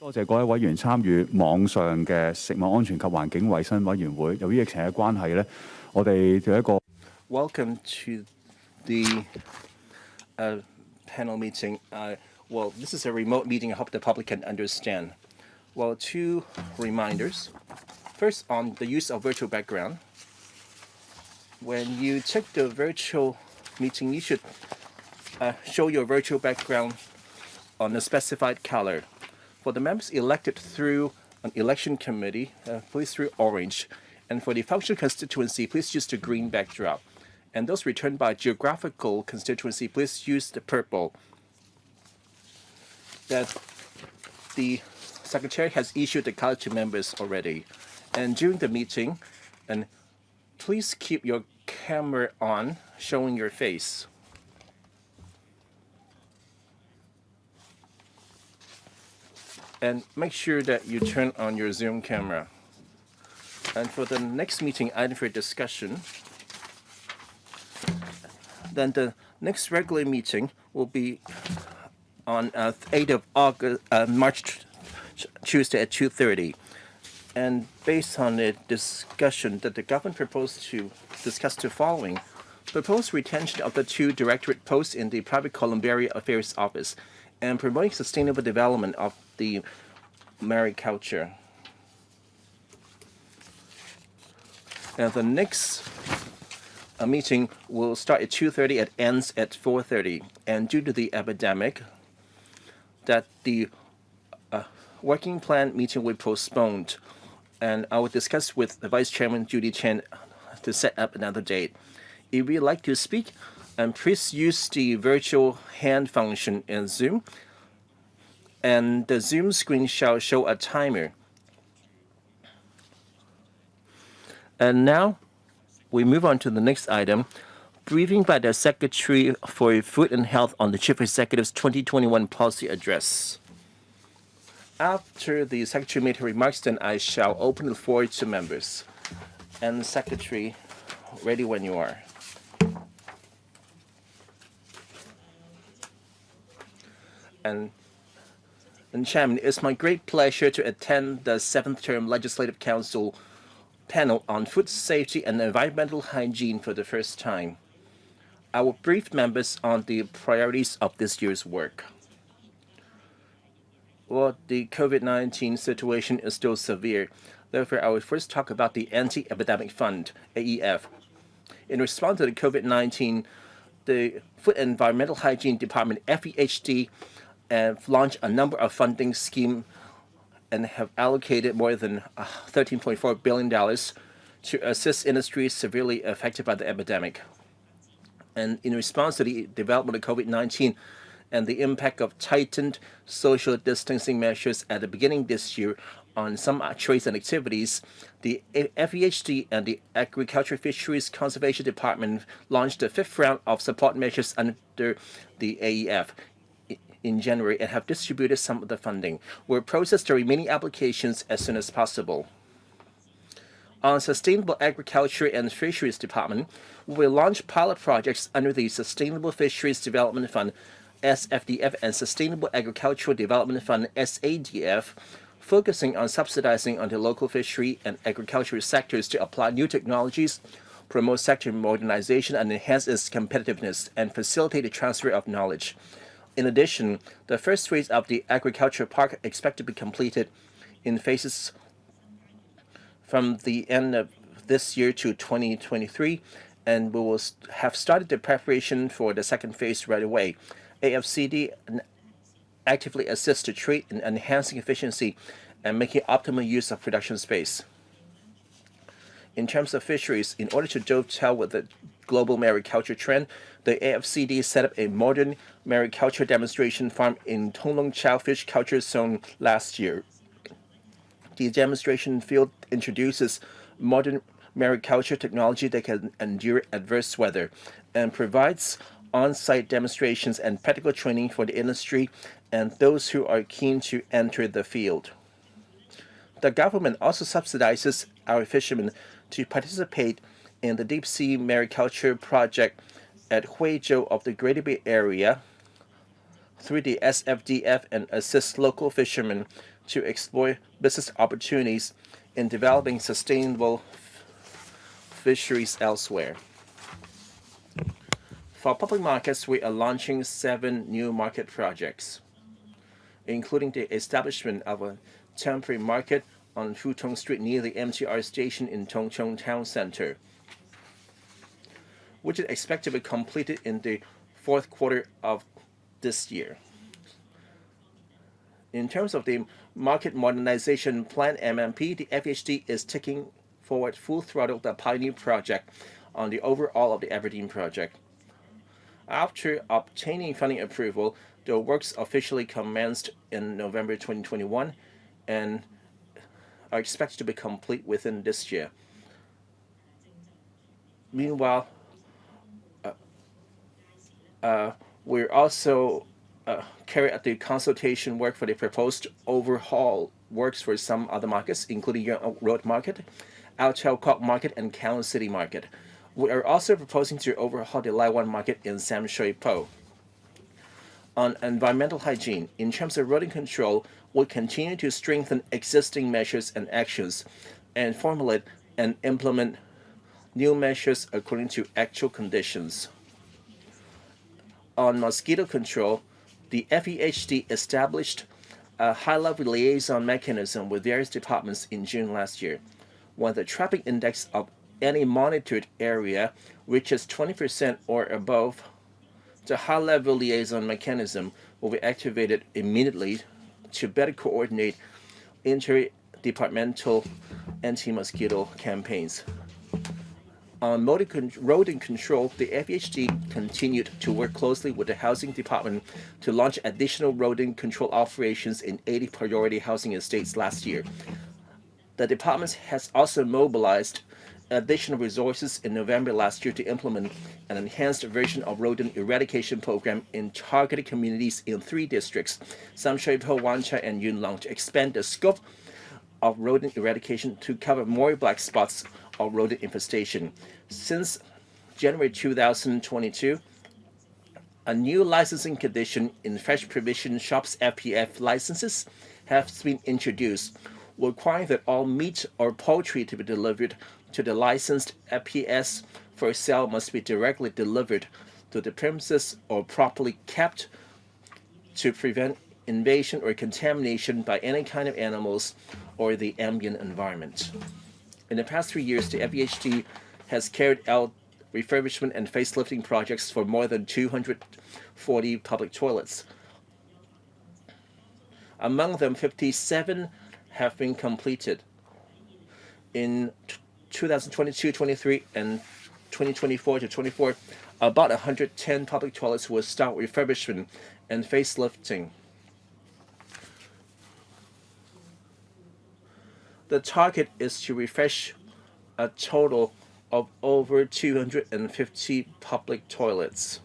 多謝各位委員參與網上嘅食物安全及環境衛生委員會。由於疫情嘅關係咧，我哋就一個 Welcome to the panel meeting. Well, this is a remote meeting. I hope the public can understand. Well, two reminders. First, on the use of virtual background. When you take the virtual meeting, you should show your virtual background on a specified color. For the members elected through an election committee, please through orange. And for the functional constituency, please use the green backdrop. And those returned by geographical constituency, please use the purple. That the Secretary has issued the color to members already. And during the meeting, and please keep your camera on, showing your face. And make sure that you turn on your Zoom camera. And for the next meeting item for discussion, then the next regular meeting will be on 8th of August, March, Tuesday at 2:30. And based on the discussion that the government proposed to discuss the following: proposed retention of the 2 directorate posts in the Private Columbarium Affairs Office, and promoting sustainable development of the mariculture. And the next meeting will start at 2:30 and ends at 4:30. And due to the epidemic, that the working plan meeting will be postponed. And I will discuss with the Vice Chairman Judy Chen to set up another date. If you'd like to speak, please use the virtual hand function in Zoom. And the Zoom screen shall show a timer. And now we move on to the next item, briefing by the Secretary for Food and Health on the Chief Executive's 2021 policy address. After the Secretary made her remarks, then I shall open the floor to members. And Secretary, ready when you are. And Chairman, it's my great pleasure to attend the 7th Term Legislative Council panel on food safety and environmental hygiene for the first time. I will brief members on the priorities of this year's work. Well, the COVID-19 situation is still severe. Therefore, I will first talk about the Anti-Epidemic Fund, AEF. In response to the COVID-19, the Food and Environmental Hygiene Department, FEHD, have launched a number of funding schemes and have allocated more than $13.4 billion to assist industries severely affected by the epidemic. And in response to the development of COVID-19 and the impact of tightened social distancing measures at the beginning this year on some trades and activities, the FEHD and the Agriculture Fisheries Conservation Department launched the 5th round of support measures under the AEF in January and have distributed some of the funding. We'll process the remaining applications as soon as possible. On Sustainable Agriculture and Fisheries Department, we will launch pilot projects under the Sustainable Fisheries Development Fund, SFDF, and Sustainable Agricultural Development Fund, SADF, focusing on subsidizing on the local fishery and agricultural sectors to apply new technologies, promote sector modernization, and enhance its competitiveness, and facilitate the transfer of knowledge. In addition, the first phase of the agriculture park expected to be completed in phases from the end of this year to 2023, and we will have started the preparation for the second phase right away. AFCD actively assists the trade in enhancing efficiency and making optimal use of production space. In terms of fisheries, in order to dovetail with the global mariculture trend, the AFCD set up a modern mariculture demonstration farm in Hon Long CHOW Fish Culture Zone last year. The demonstration field introduces modern mariculture technology that can endure adverse weather and provides on-site demonstrations and practical training for the industry and those who are keen to enter the field. The government also subsidizes our fishermen to participate in the deep-sea mariculture project at Huizhou of the Greater Bay Area through the SFDF and assist local fishermen to explore business opportunities in developing sustainable fisheries elsewhere. For public markets, we are launching 7 new market projects, including the establishment of a temporary market on Futong Street near the MTR station in Tung Chung Town Center, which is expected to be completed in the 4th quarter of this year. In terms of the Market Modernization Plan MMP, the FHD is taking forward full throttle the Pioneer project on the overhaul of the Aberdeen project. After obtaining funding approval, the works officially commenced in November 2021 and are expected to be complete within this year. Meanwhile, we're also carry out the consultation work for the proposed overhaul works for some other markets, including Yonge Road Market, Ao Chow Kok Market, and Kowloon City Market. We are also proposing to overhaul the Lai Wan Market in Sam Shui Po. On environmental hygiene, in terms of rodent control, we'll continue to strengthen existing measures and actions and formulate and implement new measures according to actual conditions. On mosquito control, the FEHD established a high-level liaison mechanism with various departments in June last year. When the traffic index of any monitored area reaches 20% or above, the high-level liaison mechanism will be activated immediately to better coordinate interdepartmental anti-mosquito campaigns. On rodent control, the FHD continued to work closely with the Housing Department to launch additional rodent control operations in 80 priority housing estates last year. The department has also mobilized additional resources in November last year to implement an enhanced version of rodent eradication program in targeted communities in 3 districts, Sam Shui Po, Wan Chai, and Yuen Long, to expand the scope of rodent eradication to cover more black spots of rodent infestation. Since January 2022, a new licensing condition in fresh provision shops FPF licenses has been introduced, requiring that all meat or poultry to be delivered to the licensed FPS for sale must be directly delivered to the premises or properly kept to prevent invasion or contamination by any kind of animals or the ambient environment. In the past 3 years, the FEHD has carried out refurbishment and facelifting projects for more than 240 public toilets. Among them, 57 have been completed. In 2022-23 and 2024-24, about 110 public toilets will start refurbishment and facelifting. The target is to refresh a total of over 250 public toilets.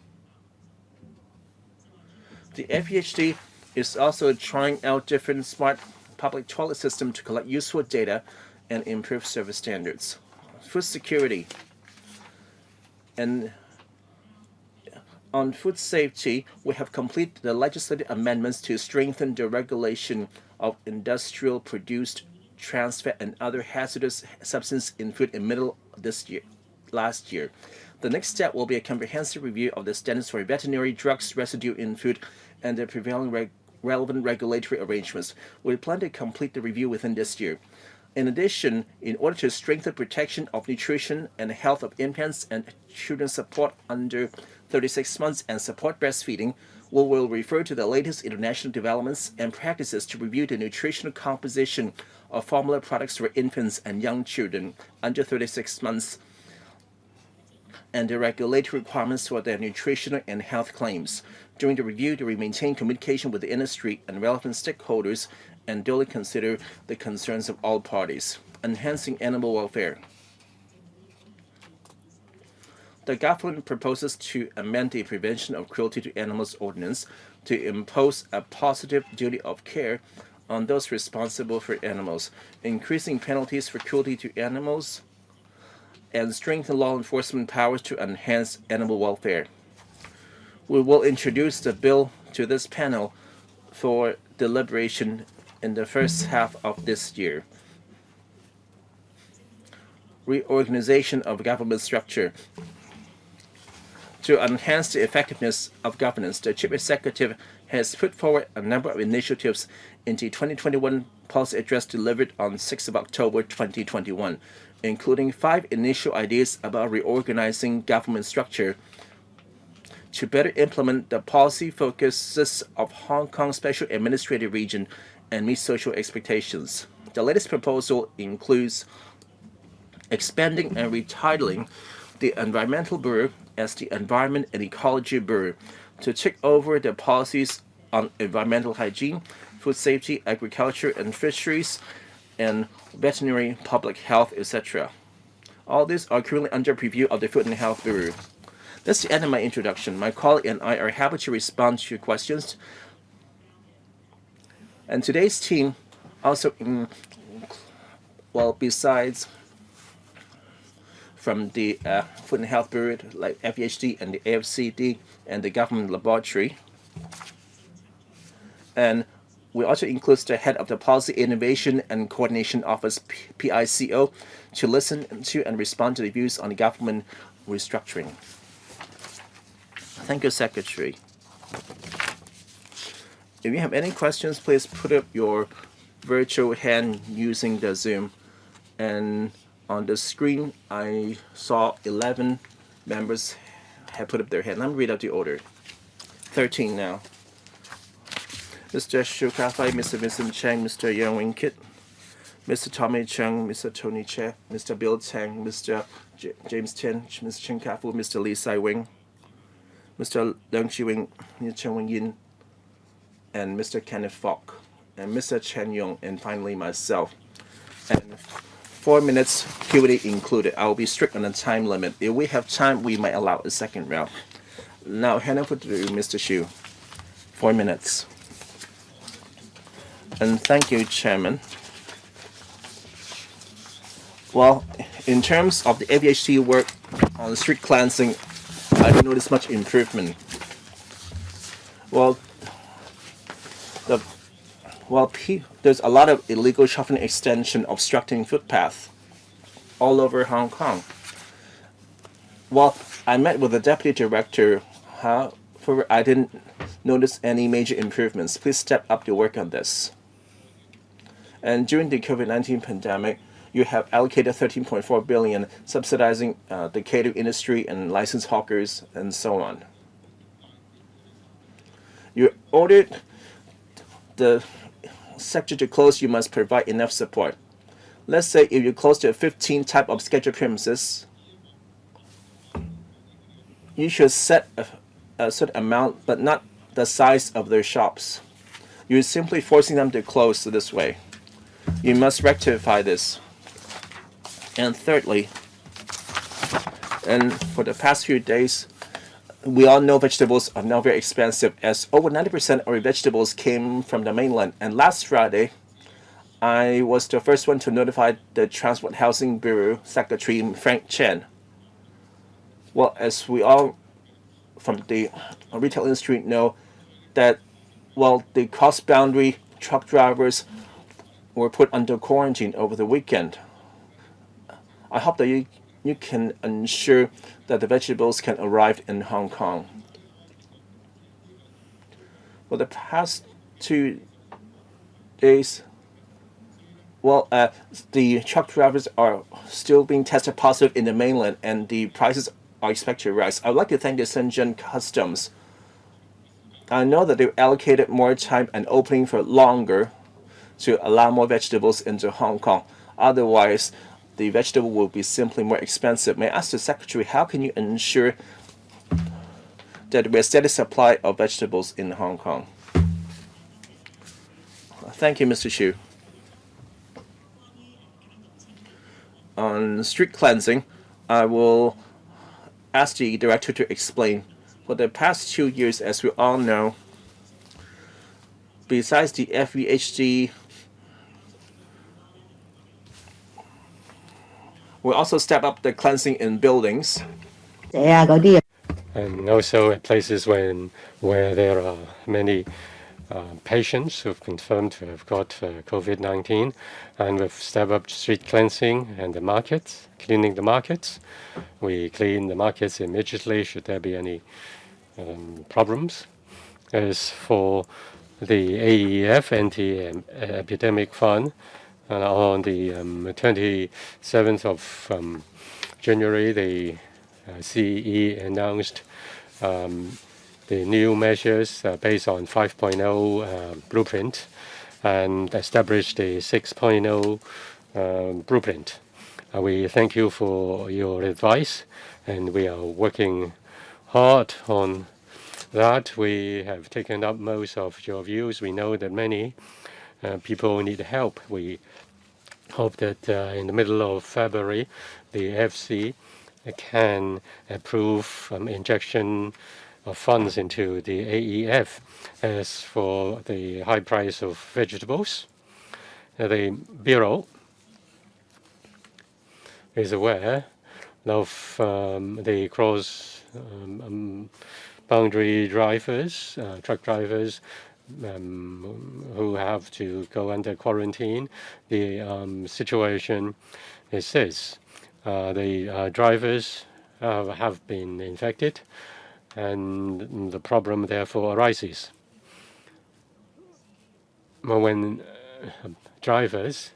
The FEHD is also trying out different smart public toilet systems to collect useful data and improve service standards. Food security. And on food safety, we have completed the legislative amendments to strengthen the regulation of industrial produced trans fat and other hazardous substances in food in middle of last year. The next step will be a comprehensive review of the standards for veterinary drugs residue in food and the prevailing relevant regulatory arrangements. We plan to complete the review within this year. In addition, in order to strengthen protection of nutrition and health of infants and children support under 36 months and support breastfeeding, we will refer to the latest international developments and practices to review the nutritional composition of formula products for infants and young children under 36 months and the regulatory requirements for their nutritional and health claims. During the review, we maintain communication with the industry and relevant stakeholders and duly consider the concerns of all parties. Enhancing animal welfare. The government proposes to amend the Prevention of Cruelty to Animals Ordinance to impose a positive duty of care on those responsible for animals, increasing penalties for cruelty to animals, and strengthen law enforcement powers to enhance animal welfare. We will introduce the bill to this panel for deliberation in the first half of this year. Reorganization of government structure. To enhance the effectiveness of governance, the Chief Executive has put forward a number of initiatives in the 2021 policy address delivered on 6 October 2021, including 5 initial ideas about reorganizing government structure to better implement the policy focuses of Hong Kong Special Administrative Region and meet social expectations. The latest proposal includes expanding and retitling the Environmental Bureau as the Environment and Ecology Bureau to take over the policies on environmental hygiene, food safety, agriculture and fisheries, and veterinary public health, etc. All these are currently under preview of the Food and Health Bureau. That's the end of my introduction. My colleague and I are happy to respond to your questions. And today's team also, besides from the Food and Health Bureau, like FEHD and the AFCD and the Government Laboratory. And we also include the head of the Policy Innovation and Coordination Office, PICO, to listen to and respond to the views on the government restructuring. Thank you, Secretary. If you have any questions, please put up your virtual hand using the Zoom. And on the screen, I saw 11 members have put up their hand. Let me read out the order. 13 now. Mr. Shu Kafai, Mr. Vincent Chang, Mr. Yang Wing-kit, Mr. Tommy CHEUNG, Mr. Tony CHEUNG, Mr. Bill Tang, Mr. James Tian, Mr. Chen Kafu, Mr. Lee Sai Wing, Mr. Leung Chi Wing, Mr. Chen Wen Yin, and Mr. Kenneth Falk, and Mr. Chen Yong, and finally myself. And 4 minutes Q&A included. I will be strict on the time limit. If we have time, we might allow a second round. Now, hand over to Mr. Xu. 4 minutes. And thank you, Chairman. Well, in terms of the AVHT work on street cleansing, I don't notice much improvement. Well, there's a lot of illegal shopping extension obstructing footpath all over Hong Kong. Well, I met with the deputy director. However, I didn't notice any major improvements. Please step up your work on this. And during the COVID-19 pandemic, you have allocated 13.4 billion subsidizing the catering industry and licensed hawkers and so on. You ordered the sector to close. You must provide enough support. Let's say if you close to 15 type of scheduled premises, you should set a certain amount, but not the size of their shops. You're simply forcing them to close this way. You must rectify this. And thirdly, and for the past few days, we all know vegetables are now very expensive, as over 90% of our vegetables came from the mainland. And last Friday, I was the first one to notify the Transport Housing Bureau Secretary Frank Chen. Well, as we all from the retail industry know, that the cross-boundary truck drivers were put under quarantine over the weekend. I hope that you can ensure that the vegetables can arrive in Hong Kong. For the past 2 days, the truck drivers are still being tested positive in the mainland, and the prices are expected to rise. I would like to thank the Shenzhen Customs. I know that they've allocated more time and opening for longer to allow more vegetables into Hong Kong. Otherwise, the vegetable will be simply more expensive. May I ask the Secretary, how can you ensure that we have steady supply of vegetables in Hong Kong? Thank you, Mr. Xu. On street cleansing, I will ask the Director to explain. For the past 2 years, as we all know, besides the FEHD, we also step up the cleansing in buildings. And also at places where there are many patients who've confirmed to have got COVID-19, and we've stepped up street cleansing and the markets, cleaning the markets. We clean the markets immediately should there be any problems. As for the AEF, Anti-Epidemic Fund, on the 27th of January, the CE announced the new measures based on 5.0 blueprint and established the 6.0 blueprint. We thank you for your advice, and we are working hard on that. We have taken up most of your views. We know that many people need help. We hope that in the middle of February, the FC can approve injection of funds into the AEF. As for the high price of vegetables, the Bureau is aware of the cross boundary drivers, truck drivers who have to go under quarantine. The situation is this. The drivers have been infected, and the problem therefore arises. When drivers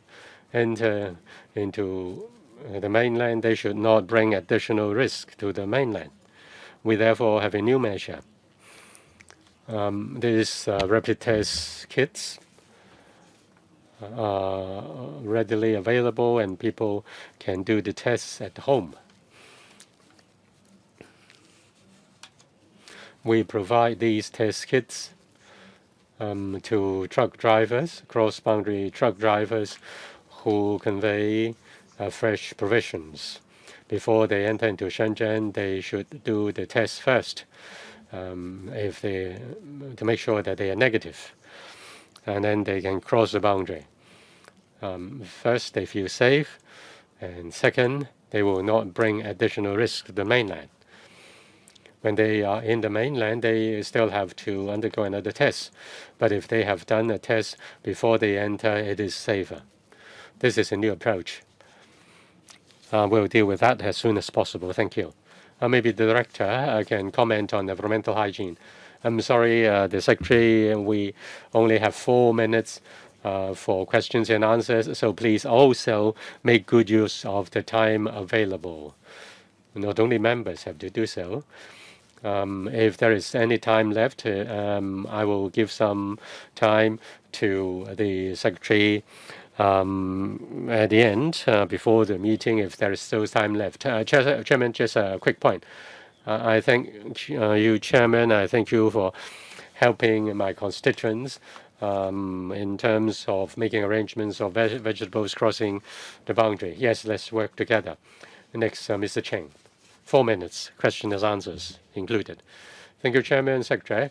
enter into the mainland, they should not bring additional risk to the mainland. We therefore have a new measure. These rapid test kits are readily available, and people can do the tests at home. We provide these test kits to truck drivers, cross-boundary truck drivers who convey fresh provisions. Before they enter into Shenzhen, they should do the test first to make sure that they are negative, and then they can cross the boundary. First, they feel safe, and second, they will not bring additional risk to the mainland. When they are in the mainland, they still have to undergo another test. But if they have done a test before they enter, it is safer. This is a new approach. We'll deal with that as soon as possible. Thank you. Maybe the director can comment on environmental hygiene. I'm sorry, the secretary, we only have 4 minutes for questions and answers, so please also make good use of the time available. Not only members have to do so. If there is any time left, I will give some time to the secretary at the end, before the meeting, if there is still time left. Chairman, just a quick point. I thank you, Chairman. I thank you for helping my constituents in terms of making arrangements of vegetables crossing the boundary. Yes, let's work together. Next, Mr. Cheng. 4 minutes, questions and answers included. Thank you, Chairman and Secretary.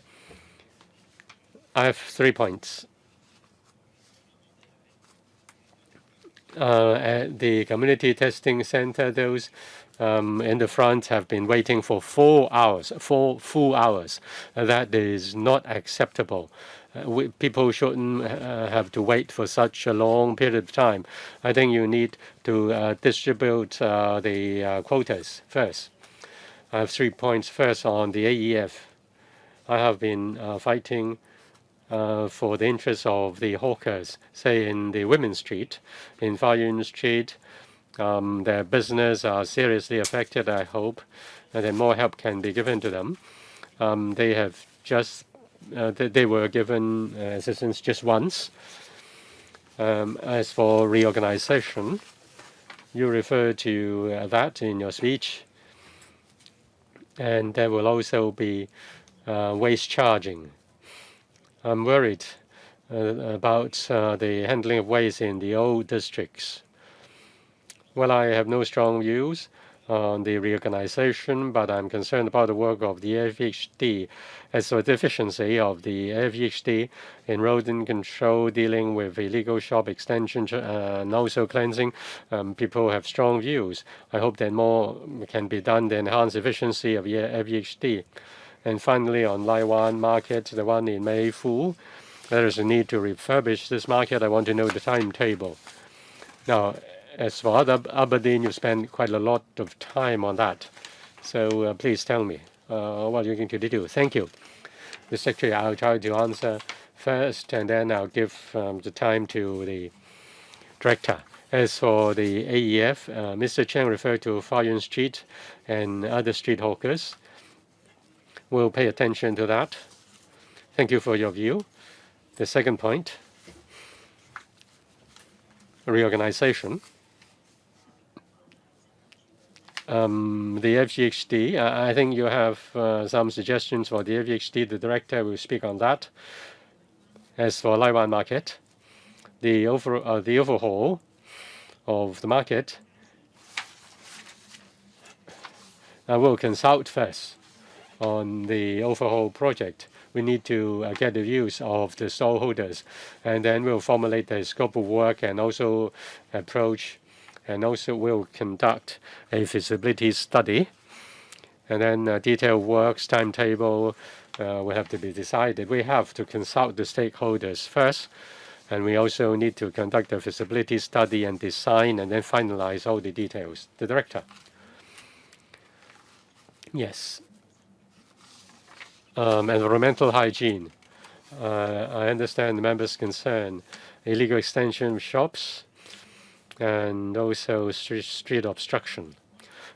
I have 3 points. At the community testing center, those in the front have been waiting for 4 hours, 4 full hours. That is not acceptable. People shouldn't have to wait for such a long period of time. I think you need to distribute the quotas first. I have 3 points. First, on the AEF. I have been fighting for the interests of the hawkers, say in the Women's Street, in Fa Yun Street. Their business are seriously affected, I hope, and then more help can be given to them. They have just they were given assistance just once. As for reorganization, you refer to that in your speech, and there will also be waste charging. I'm worried about the handling of waste in the old districts. Well, I have no strong views on the reorganization, but I'm concerned about the work of the AFHD. As for the efficiency of the AFHD in rodent control, dealing with illegal shop extension and also cleansing, people have strong views. I hope that more can be done to enhance efficiency of the AFHD. And finally, on Lai Wan Market, the one in Mei Fu, there is a need to refurbish this market. I want to know the timetable. Now, as for Aberdeen, you spend quite a lot of time on that. So please tell me what you're going to do. Thank you. The Secretary, I'll try to answer first, and then I'll give the time to the Director. As for the AEF, Mr. Cheng referred to Fa Yuen Street and other street hawkers. We'll pay attention to that. Thank you for your view. The second point, reorganization. The FGHD, I think you have some suggestions for the FGHD. The Director will speak on that. As for Lai Wan Market, the overhaul of the market, I will consult first on the overhaul project. We need to get the views of the stallholders, and then we'll formulate the scope of work and also approach, and also we'll conduct a feasibility study. And then detailed works, timetable will have to be decided. We have to consult the stakeholders first, and we also need to conduct a feasibility study and design and then finalize all the details. The Director. Yes. Environmental hygiene. I understand the members' concern. Illegal extension of shops and also street obstruction.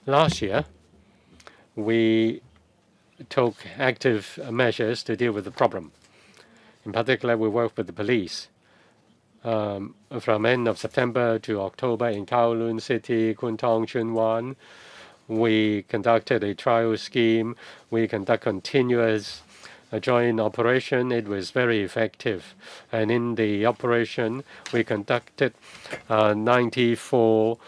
Last year, we took active measures to deal with the problem. In particular, we worked with the police. From end of September to October in Kowloon City, Kwun Tong, Tsuen Wan, we conducted a trial scheme. We conduct continuous joint operation. It was very effective. And in the operation, we conducted 94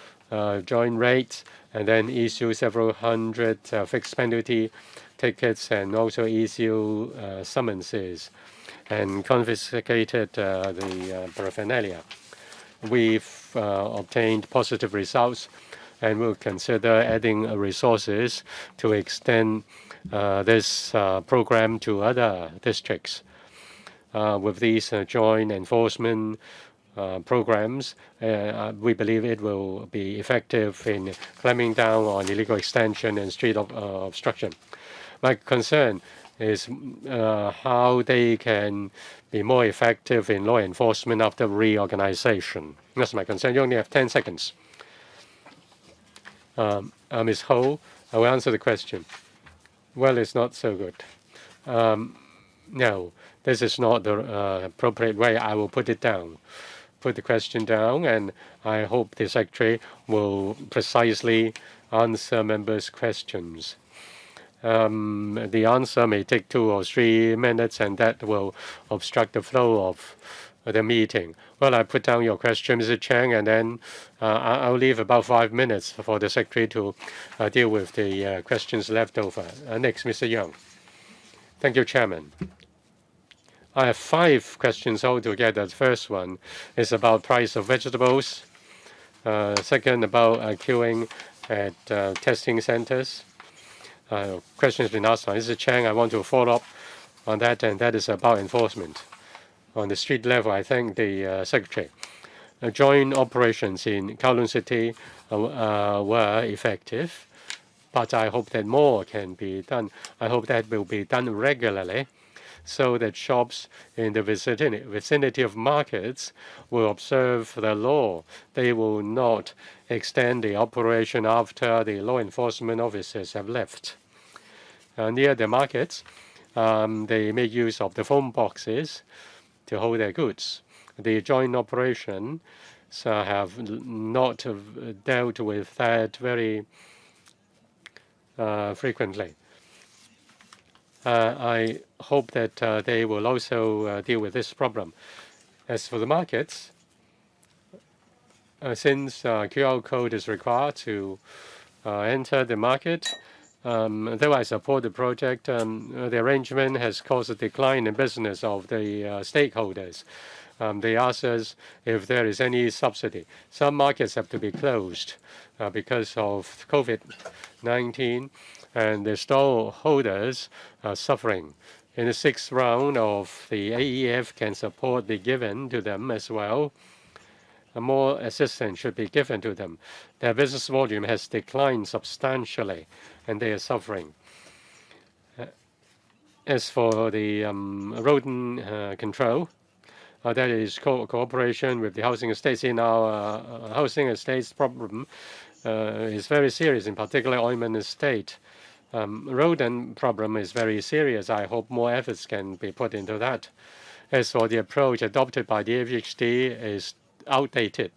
joint raids and then issue several hundred fixed penalty tickets and also issue summonses and confiscated the paraphernalia. We've obtained positive results, and we'll consider adding resources to extend this program to other districts. With these joint enforcement programs, we believe it will be effective in clamping down on illegal extension and street obstruction. My concern is how they can be more effective in law enforcement after reorganization. That's my concern. You only have 10 seconds. Ms. Ho, I will answer the question. Well, it's not so good. No, this is not the appropriate way. I will put it down. Put the question down, and I hope the Secretary will precisely answer members' questions. The answer may take 2 or 3 minutes, and that will obstruct the flow of the meeting. Well, I put down your question, Mr. Cheng, and then I'll leave about 5 minutes for the Secretary to deal with the questions left over. Next, Mr. Young. Thank you, Chairman. I have 5 questions altogether. The first one is about price of vegetables. Second, about queuing at testing centers. Question has been asked by Mr. Cheng. I want to follow up on that, and that is about enforcement. On the street level, I thank the Secretary. Joint operations in Kowloon City were effective, but I hope that more can be done. I hope that will be done regularly so that shops in the vicinity of markets will observe the law. They will not extend the operation after the law enforcement officers have left. Near the markets, they make use of the phone boxes to hold their goods. The joint operation have not dealt with that very frequently. I hope that they will also deal with this problem. As for the markets, since QR code is required to enter the market, though I support the project, the arrangement has caused a decline in business of the stakeholders. They ask us if there is any subsidy. Some markets have to be closed because of COVID-19, and the stallholders are suffering in the 6th round of the AEF, can support be given to them as well. More assistance should be given to them. Their business volume has declined substantially, and they are suffering. As for the rodent control, that is cooperation with the housing estates. In our housing estates, problem is very serious, in particular Oilman Estate. Rodent problem is very serious. I hope more efforts can be put into that. As for the approach adopted by the AVHD is outdated.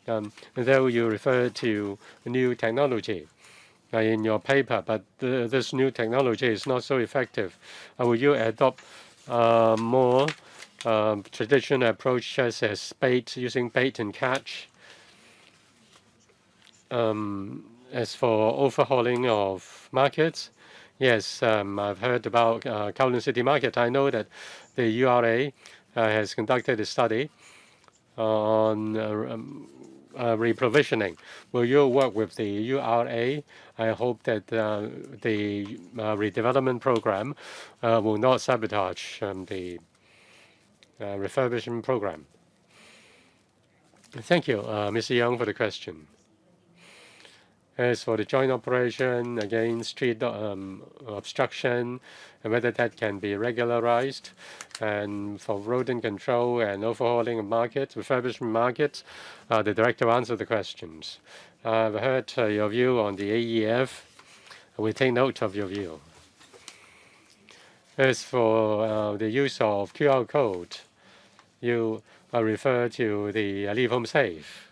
Though you refer to new technology in your paper, but this new technology is not so effective. Will you adopt more traditional approach such as bait, using bait and catch? As for overhauling of markets, yes, I've heard about Kowloon City Market. I know that the URA has conducted a study on reprovisioning. Will you work with the URA? I hope that the redevelopment program will not sabotage the refurbishment program. Thank you, Mr. Young, for the question. As for the joint operation against street obstruction and whether that can be regularized, and for rodent control and overhauling of markets, refurbishment markets, the director will answer the questions. I've heard your view on the AEF. We take note of your view. As for the use of QR code, you refer to the Leave Home Safe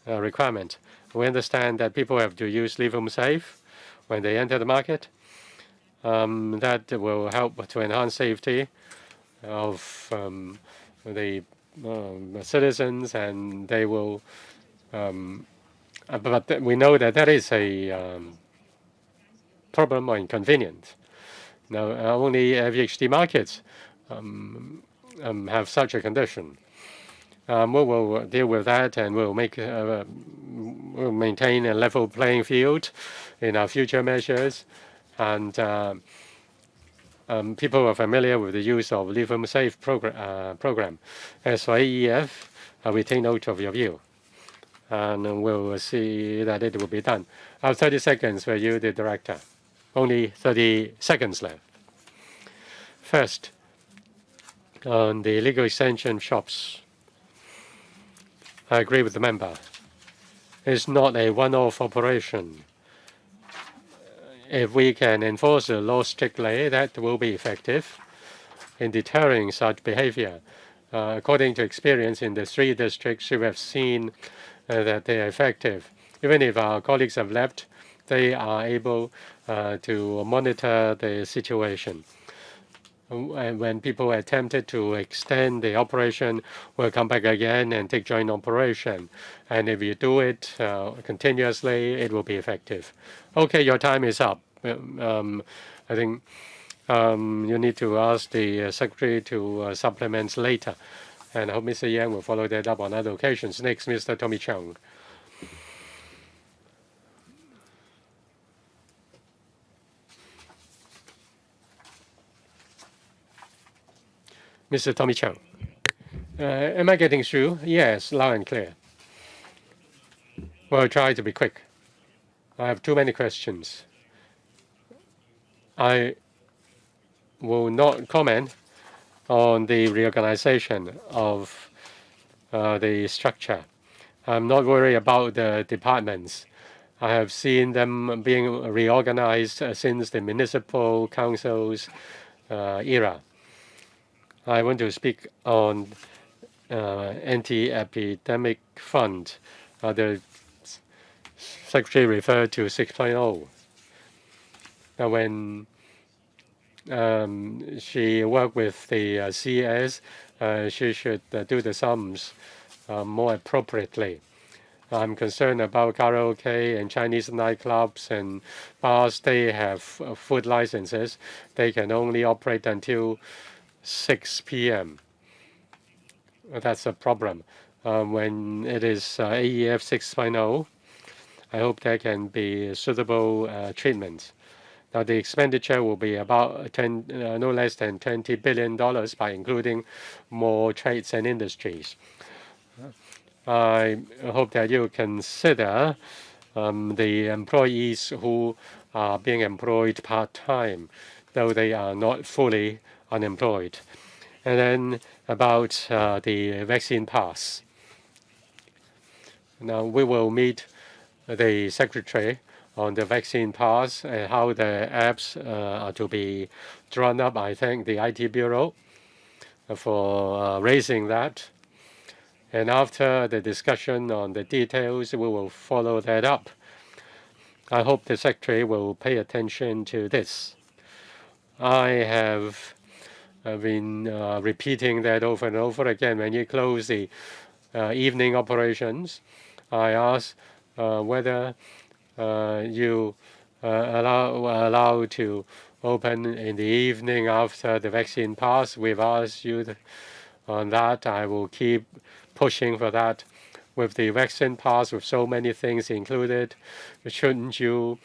requirement. We understand that people have to use Leave Home Safe when they enter the market. That will help to enhance safety of the citizens, and they will. But we know that that is a problem or inconvenience. Now, only VHD markets have such a condition. We will deal with that, and we'll maintain a level playing field in our future measures. And people are familiar with the use of Leave Home Safe program. As for AEF, we take note of your view, and we'll see that it will be done. I have 30 seconds for you, the director. Only 30 seconds left. First, on the legal extension shops, I agree with the member. It's not a one-off operation. If we can enforce the law strictly, that will be effective in deterring such behavior. According to experience in the 3 districts, we have seen that they are effective. Even if our colleagues have left, they are able to monitor the situation. And when people attempted to extend the operation, we'll come back again and take joint operation. And if you do it continuously, it will be effective. Okay, your time is up. I think you need to ask the Secretary to supplement later. And I hope Mr. Yang will follow that up on other occasions. Next, Mr. Tommy CHEUNG. Mr. Tommy CHEUNG. Am I getting through? Yes, loud and clear. Well, I'll try to be quick. I have too many questions. I will not comment on the reorganization of the structure. I'm not worried about the departments. I have seen them being reorganized since the municipal council's era. I want to speak on anti-epidemic fund. The Secretary referred to 6.0. Now, when she worked with the CS, she should do the sums more appropriately. I'm concerned about karaoke and Chinese nightclubs and bars. They have food licenses. They can only operate until 6 p.m. That's a problem. When it is AEF 6.0, I hope there can be suitable treatment Now, the expenditure will be about no less than $20 billion by including more trades and industries. I hope that you consider the employees who are being employed part-time, though they are not fully unemployed. And then about the vaccine pass. Now, we will meet the Secretary on the vaccine pass and how the apps are to be drawn up. I thank the IT Bureau for raising that. And after the discussion on the details, we will follow that up. I hope the Secretary will pay attention to this. I have been repeating that over and over again. When you close the evening operations, I ask whether you allow to open in the evening after the vaccine pass. We've asked you on that. I will keep pushing for that. With the vaccine pass, with so many things included, shouldn't you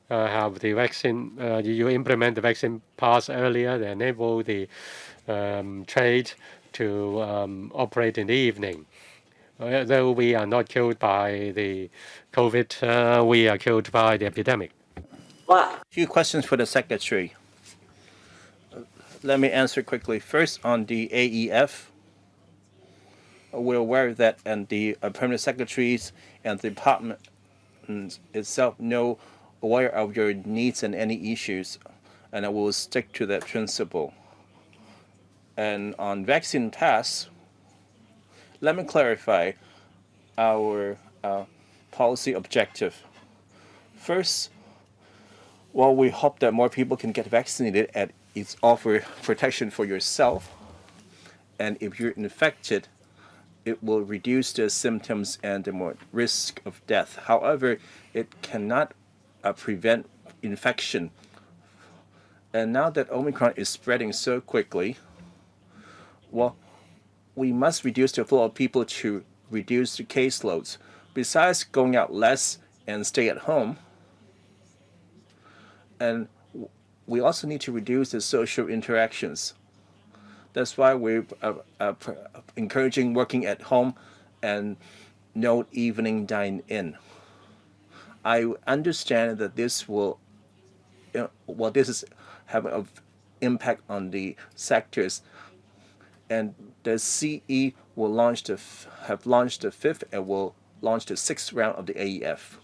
have the vaccine? You implement the vaccine pass earlier, to enable the trade to operate in the evening. Though we are not killed by the COVID, we are killed by the epidemic. A few questions for the Secretary. Let me answer quickly. First, on the AEF, we're aware that and the permanent secretaries and the department itself know aware of your needs and any issues, and I will stick to that principle. And on vaccine pass, let me clarify our policy objective. First, while we hope that more people can get vaccinated and it's offer protection for yourself, and if you're infected, it will reduce the symptoms and the more risk of death. However, it cannot prevent infection. And now that Omicron is spreading so quickly, well, we must reduce the flow of people to reduce the caseloads. Besides going out less and stay at home, and we also need to reduce the social interactions. That's why we're encouraging working at home and no evening dine-in. I understand that this will, this is having an impact on the sectors, and the CE will have launched the 5th and will launch the 6th round of the AEF.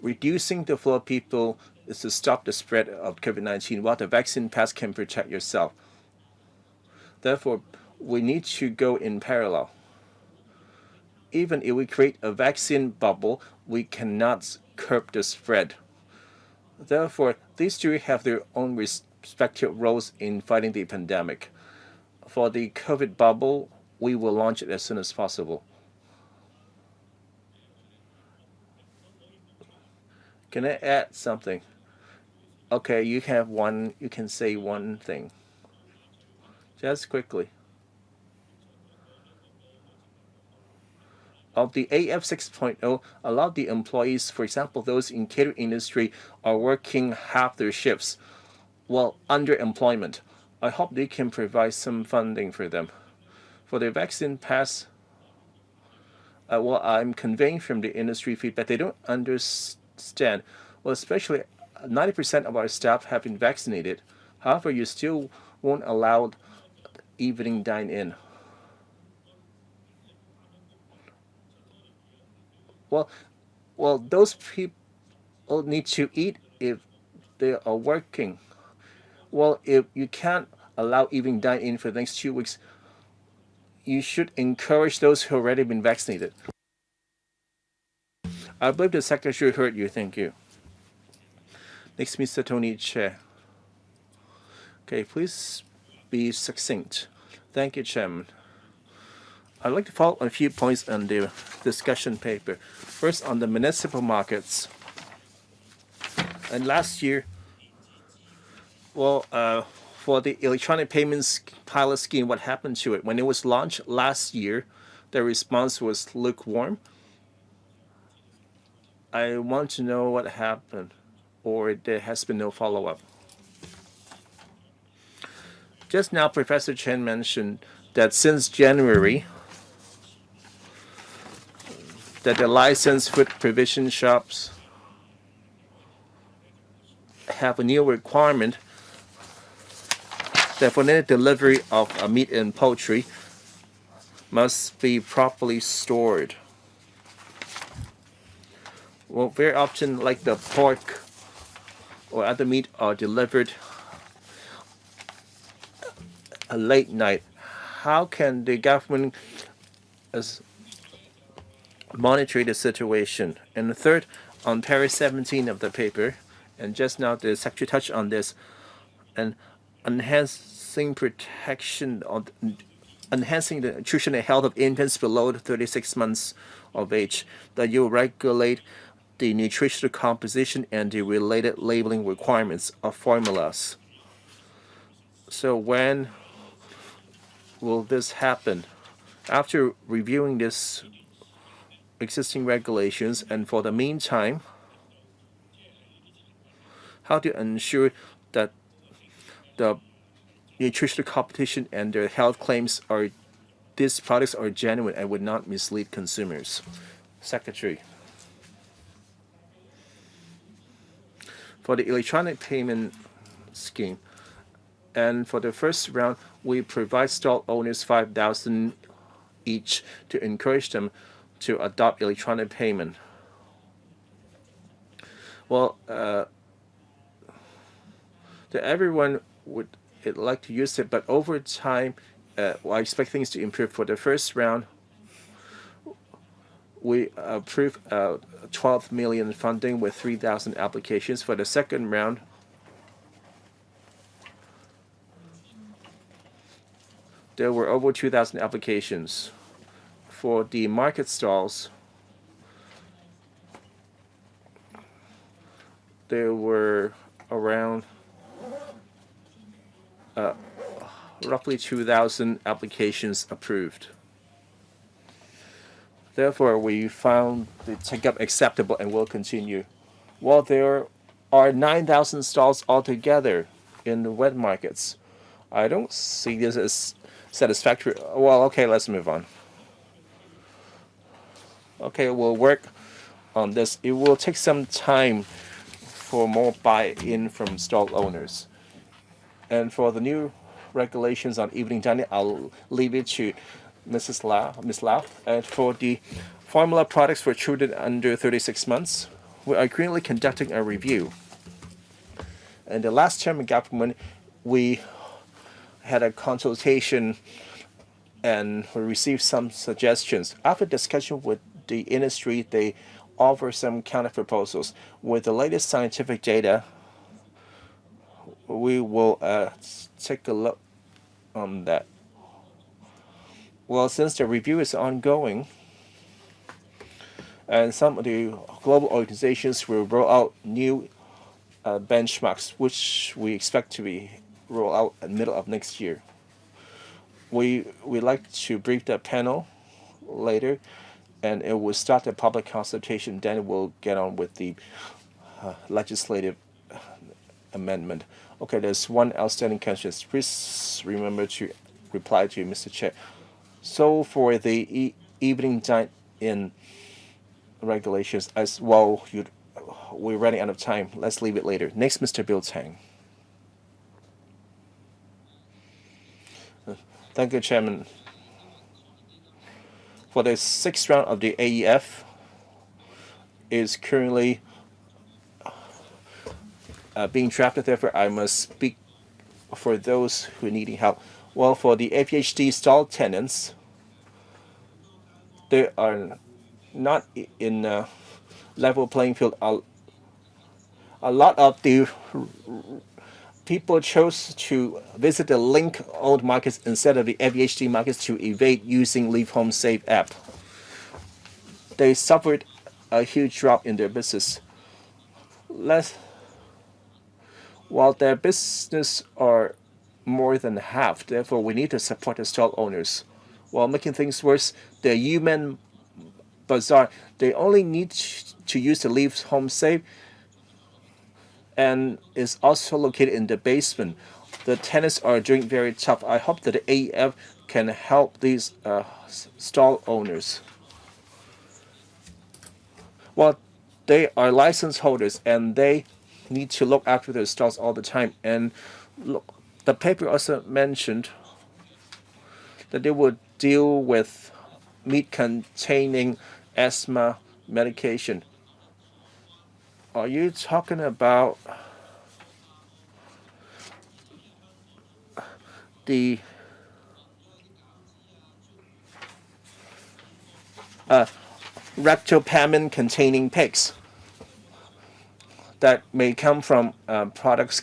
Reducing the flow of people is to stop the spread of COVID-19, while the vaccine pass can protect yourself. Therefore, we need to go in parallel. Even if we create a vaccine bubble, we cannot curb the spread. Therefore, these two have their own respective roles in fighting the pandemic. For the COVID bubble, we will launch it as soon as possible. Can I add something? Okay, you can say one thing. Just quickly. Of the AF 6.0, allow the employees, for example, those in catering industry are working half their shifts while underemployment. I hope they can provide some funding for them. For the vaccine pass, I'm conveying from the industry feedback, they don't understand. Well, especially 90% of our staff have been vaccinated. However, you still won't allow evening dine-in. Well, those people need to eat if they are working. Well, if you can't allow evening dine-in for the next 2 weeks, you should encourage those who have already been vaccinated. I believe the Secretary heard you. Thank you. Next, Mr. Tony Chair. Okay, please be succinct. Thank you, Chairman. I'd like to follow on a few points on the discussion paper. First, on the municipal markets. And last year, for the electronic payments pilot scheme, what happened to it? When it was launched last year, the response was lukewarm. I want to know what happened. or there has been no follow-up. Just now, Professor Chen mentioned that since January, that the licensed food provision shops have a new requirement that for any delivery of meat and poultry must be properly stored. Well, very often, like the pork or other meat are delivered a late night. How can the government monitor the situation? And the third, on page 17 of the paper, and just now the Secretary touched on this, and enhancing the nutritional health of infants below 36 months of age, that you regulate the nutritional composition and the related labeling requirements of formulas. So when will this happen? After reviewing this existing regulations, and for the meantime, how to ensure that the nutritional competition and their health claims are these products are genuine and would not mislead consumers. Secretary. For the electronic payment scheme, and for the first round, we provide stall owners 5,000 each to encourage them to adopt electronic payment. Well, that everyone would like to use it, but over time, I expect things to improve. For the first round, we approved 12 million funding with 3,000 applications. For the second round, there were over 2,000 applications. For the market stalls, there were around roughly 2,000 applications approved. Therefore, we found the take-up acceptable and will continue. While there are 9,000 stalls altogether in the wet markets, I don't see this as satisfactory. Well, okay, let's move on. Okay, we'll work on this. It will take some time for more buy-in from stall owners. And for the new regulations on evening dining, I'll leave it to Ms. Lau. And for the formula products for children under 36 months, we are currently conducting a review. And the last term in government, we had a consultation and we received some suggestions. After discussion with the industry, they offer some counter proposals. With the latest scientific data, we will take a look on that. Well, since the review is ongoing, and some of the global organizations will roll out new benchmarks, which we expect to be rolled out in the middle of next year. We like to brief the panel later, and it will start the public consultation. Then we'll get on with the legislative amendment. Okay, there's one outstanding question. Please remember to reply to Mr. Chair. So for the evening dine-in regulations, as well, we're running out of time. Let's leave it later. Next, Mr. Bill Tang. Thank you, Chairman. For the sixth round of the AEF is currently being drafted. Therefore, I must speak for those who are needing help. Well, for the APHD stall tenants, they are not in a level playing field. A lot of the people chose to visit the link-owned markets instead of the APHD markets to evade using Leave Home Safe app. They suffered a huge drop in their business. While their business are more than half, therefore we need to support the stall owners. While making things worse, the human bazaar, they only need to use the Leave Home Safe and is also located in the basement. The tenants are doing very tough. I hope that the AEF can help these stall owners. Well, they are license holders and they need to look after their stalls all the time. And look, the paper also mentioned that they would deal with meat containing asthma medication. Are you talking about the rectopamin containing pigs that may come from products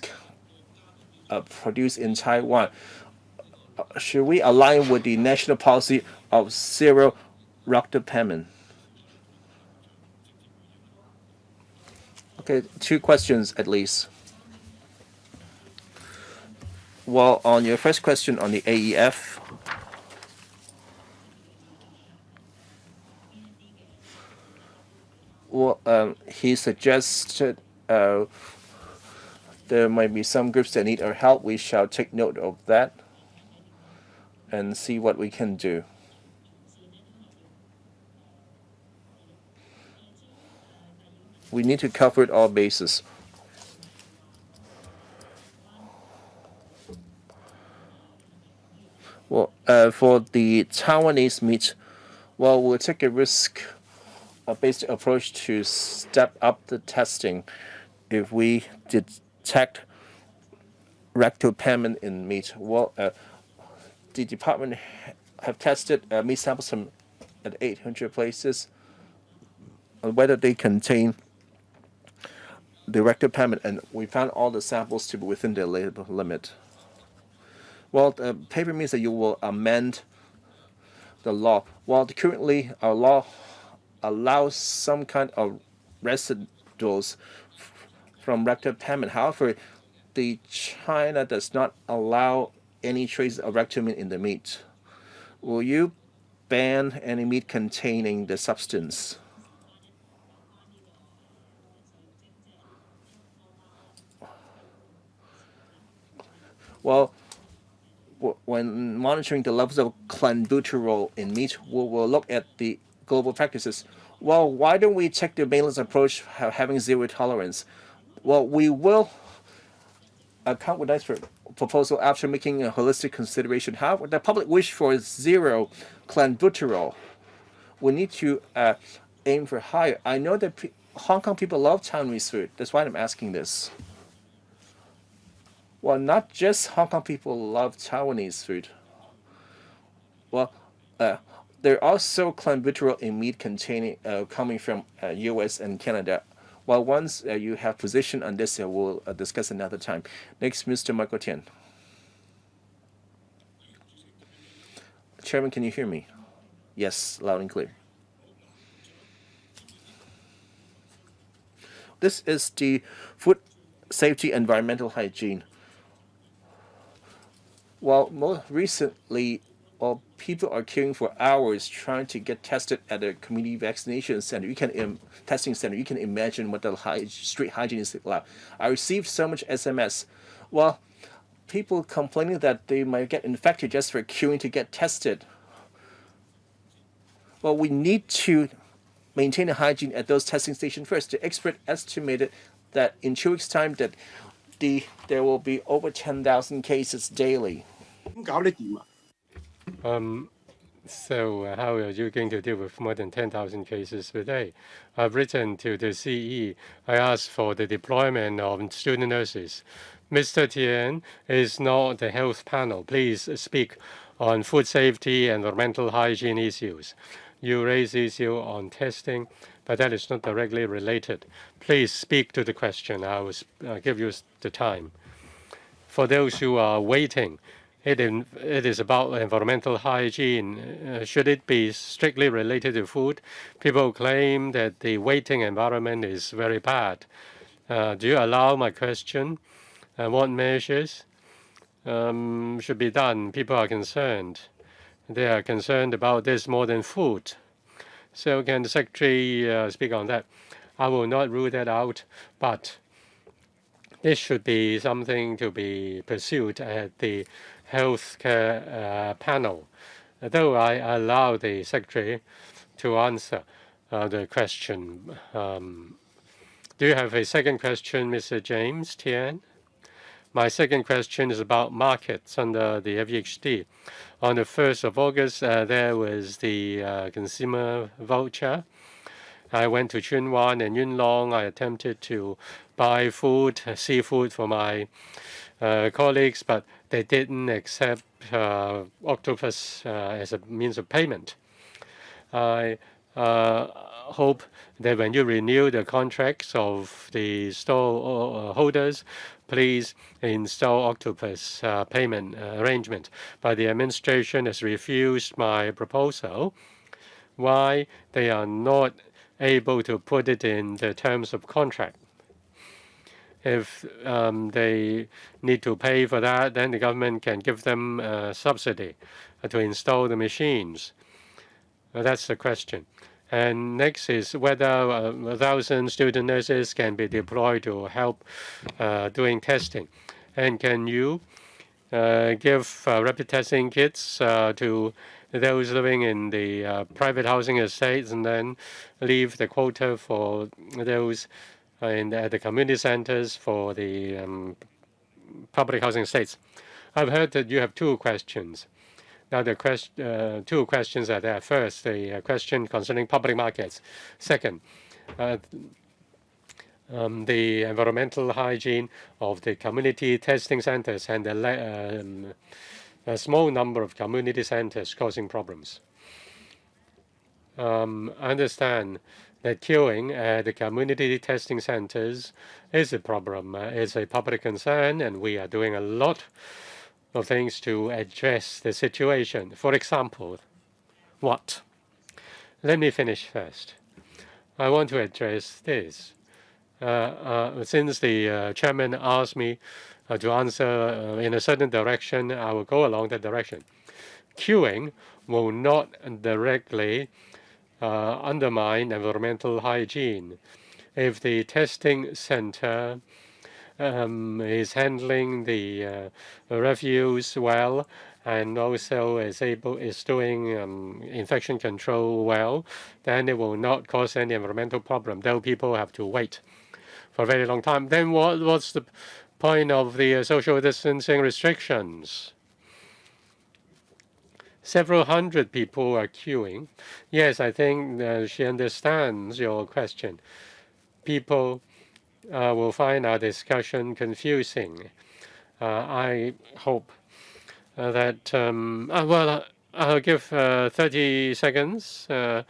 produced in Taiwan? Should we align with the national policy of zero rectopamin? Okay, 2 questions at least. Well, on your first question on the AEF, well, he suggested there might be some groups that need our help. We shall take note of that and see what we can do. We need to cover all bases. Well, for the Taiwanese meat, well, we'll take a risk-based approach to step up the testing if we detect rectopamin in meat. Well, the department have tested meat samples from at 800 places on whether they contain the rectopamin, and we found all the samples to be within the label limit. Well, the paper means that you will amend the law. Well, currently our law allows some kind of residuals from rectopamin. However, the China does not allow any trace of rectopamin in the meat. Will you ban any meat containing the substance? Well, when monitoring the levels of clenbuterol in meat, we will look at the global practices. Well, why don't we take the balanced approach having zero tolerance? Well, we will account with that proposal after making a holistic consideration. However, the public wish for zero clenbuterol. We need to aim for higher. I know that Hong Kong people love Taiwanese food. That's why I'm asking this. Well, not just Hong Kong people love Taiwanese food. Well, there are also clenbuterol in meat containing coming from U.S. and Canada. Well, once you have position on this, we'll discuss another time. Next, Mr. Michael Tian. Chairman, can you hear me? Yes, loud and clear. This is the food safety environmental hygiene. Well, most recently, people are queuing for hours trying to get tested at a community vaccination center. Testing center. You can imagine what the street hygiene is like. I received so much SMS. Well, people complaining that they might get infected just for queuing to get tested. Well, we need to maintain the hygiene at those testing stations first. The expert estimated that in 2 weeks' time that there will be over 10,000 cases daily. So how are you going to deal with more than 10,000 cases per day? I've written to the CE. I asked for the deployment of student nurses. Mr. Tian is not the health panel. Please speak on food safety and environmental hygiene issues. You raise issue on testing, but that is not directly related. Please speak to the question. I will give you the time. For those who are waiting, it is about environmental hygiene. Should it be strictly related to food? People claim that the waiting environment is very bad. Do you allow my question? What measures should be done? People are concerned. They are concerned about this more than food. So can the Secretary speak on that? I will not rule that out, but this should be something to be pursued at the healthcare panel. Though I allow the Secretary to answer the question. Do you have a second question, Mr. James Tian? My second question is about markets under the FEHD. On the 1st of August, there was the consumer voucher. I went to Chunwan and Yunlong. I attempted to buy food, seafood for my colleagues, but they didn't accept octopus as a means of payment. I hope that when you renew the contracts of the store holders, please install octopus payment arrangement. But the administration has refused my proposal. Why they are not able to put it in the terms of contract? If they need to pay for that, then the government can give them a subsidy to install the machines. That's the question. And next is whether 1,000 student nurses can be deployed to help doing testing. And can you give rapid testing kits to those living in the private housing estates and then leave the quota for those at the community centers for the public housing estates? I've heard that you have two questions. Now, the two questions are there. First, the question concerning public markets. Second, the environmental hygiene of the community testing centers and a small number of community centers causing problems. I understand that queuing at the community testing centers is a problem. It's a public concern, and we are doing a lot of things to address the situation. For example, what? Let me finish first. I want to address this. Since the chairman asked me to answer in a certain direction, I will go along that direction. Queuing will not directly undermine environmental hygiene. If the testing center is handling the refuse well and also is doing infection control well, then it will not cause any environmental problem, though people have to wait for a very long time. Then what's the point of the social distancing restrictions? Several hundred people are queuing. Yes, I think she understands your question. People will find our discussion confusing. I hope that, well, I'll give 30 seconds for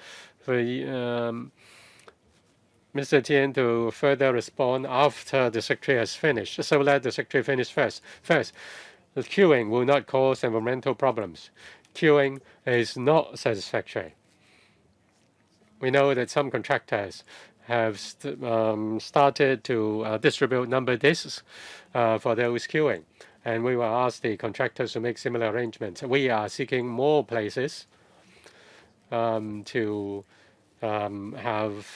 Mr. Tian to further respond after the Secretary has finished. So let the Secretary finish first. First, the queuing will not cause environmental problems. Queuing is not satisfactory. We know that some contractors have started to distribute number discs for those queuing. And we will ask the contractors to make similar arrangements. We are seeking more places to have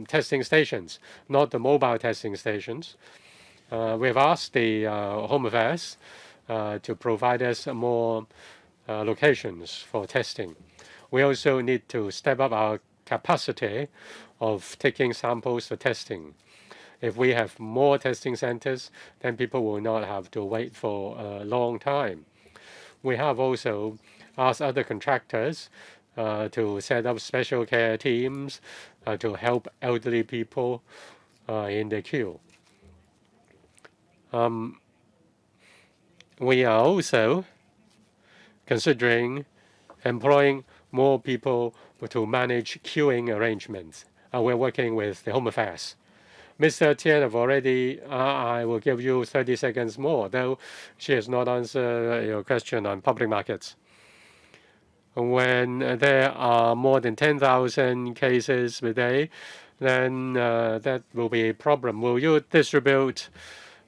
testing stations, not the mobile testing stations. We've asked the Home Affairs to provide us more locations for testing. We also need to step up our capacity of taking samples for testing. If we have more testing centers, then people will not have to wait for a long time. We have also asked other contractors to set up special care teams to help elderly people in the queue. We are also considering employing more people to manage queuing arrangements. We're working with the Home Affairs. Mr. Tian have already, I will give you 30 seconds more, though she has not answered your question on public markets. When there are more than 10,000 cases per day, then that will be a problem. Will you distribute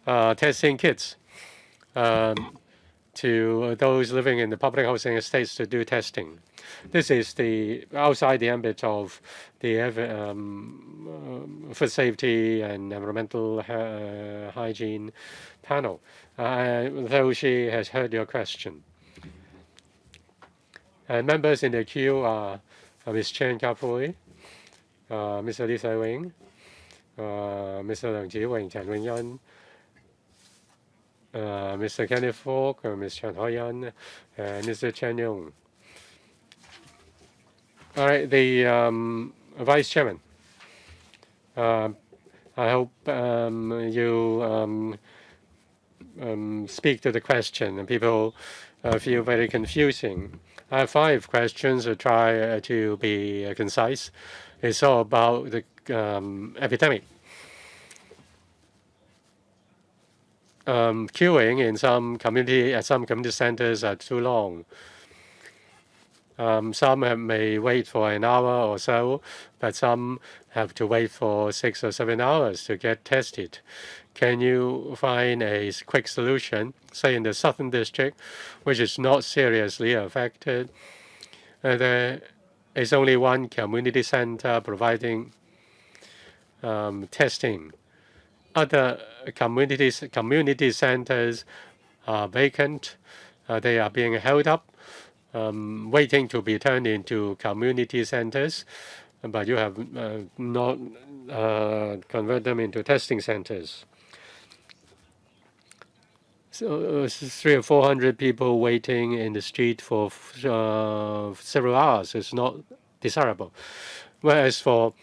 testing kits? to those living in the public housing estates to do testing. This is the outside the ambit of the food safety and environmental hygiene panel. Though she has heard your question. And members in the queue are Ms. Chen Kapui, Mr. Lee Sai-wing, Mr. Leung Chi-wing, Chen Wing-yan, Mr. Kenneth Falk, Ms. Chen Ho-yan, and Mr. Chen Yong. All right, the Vice Chairman. I hope you speak to the question, and people feel very confusing. I have 5 questions to try to be concise. It's all about the epidemic. Queuing in some community centers are too long. Some may wait for an hour or so, but some have to wait for 6 or 7 hours to get tested. Can you find a quick solution, say in the Southern District, which is not seriously affected? There is only one community center providing testing. Other community centers are vacant. They are being held up, waiting to be turned into community centers, but you have not converted them into testing centers. So 300 or 400 people waiting in the street for several hours is not desirable. Whereas for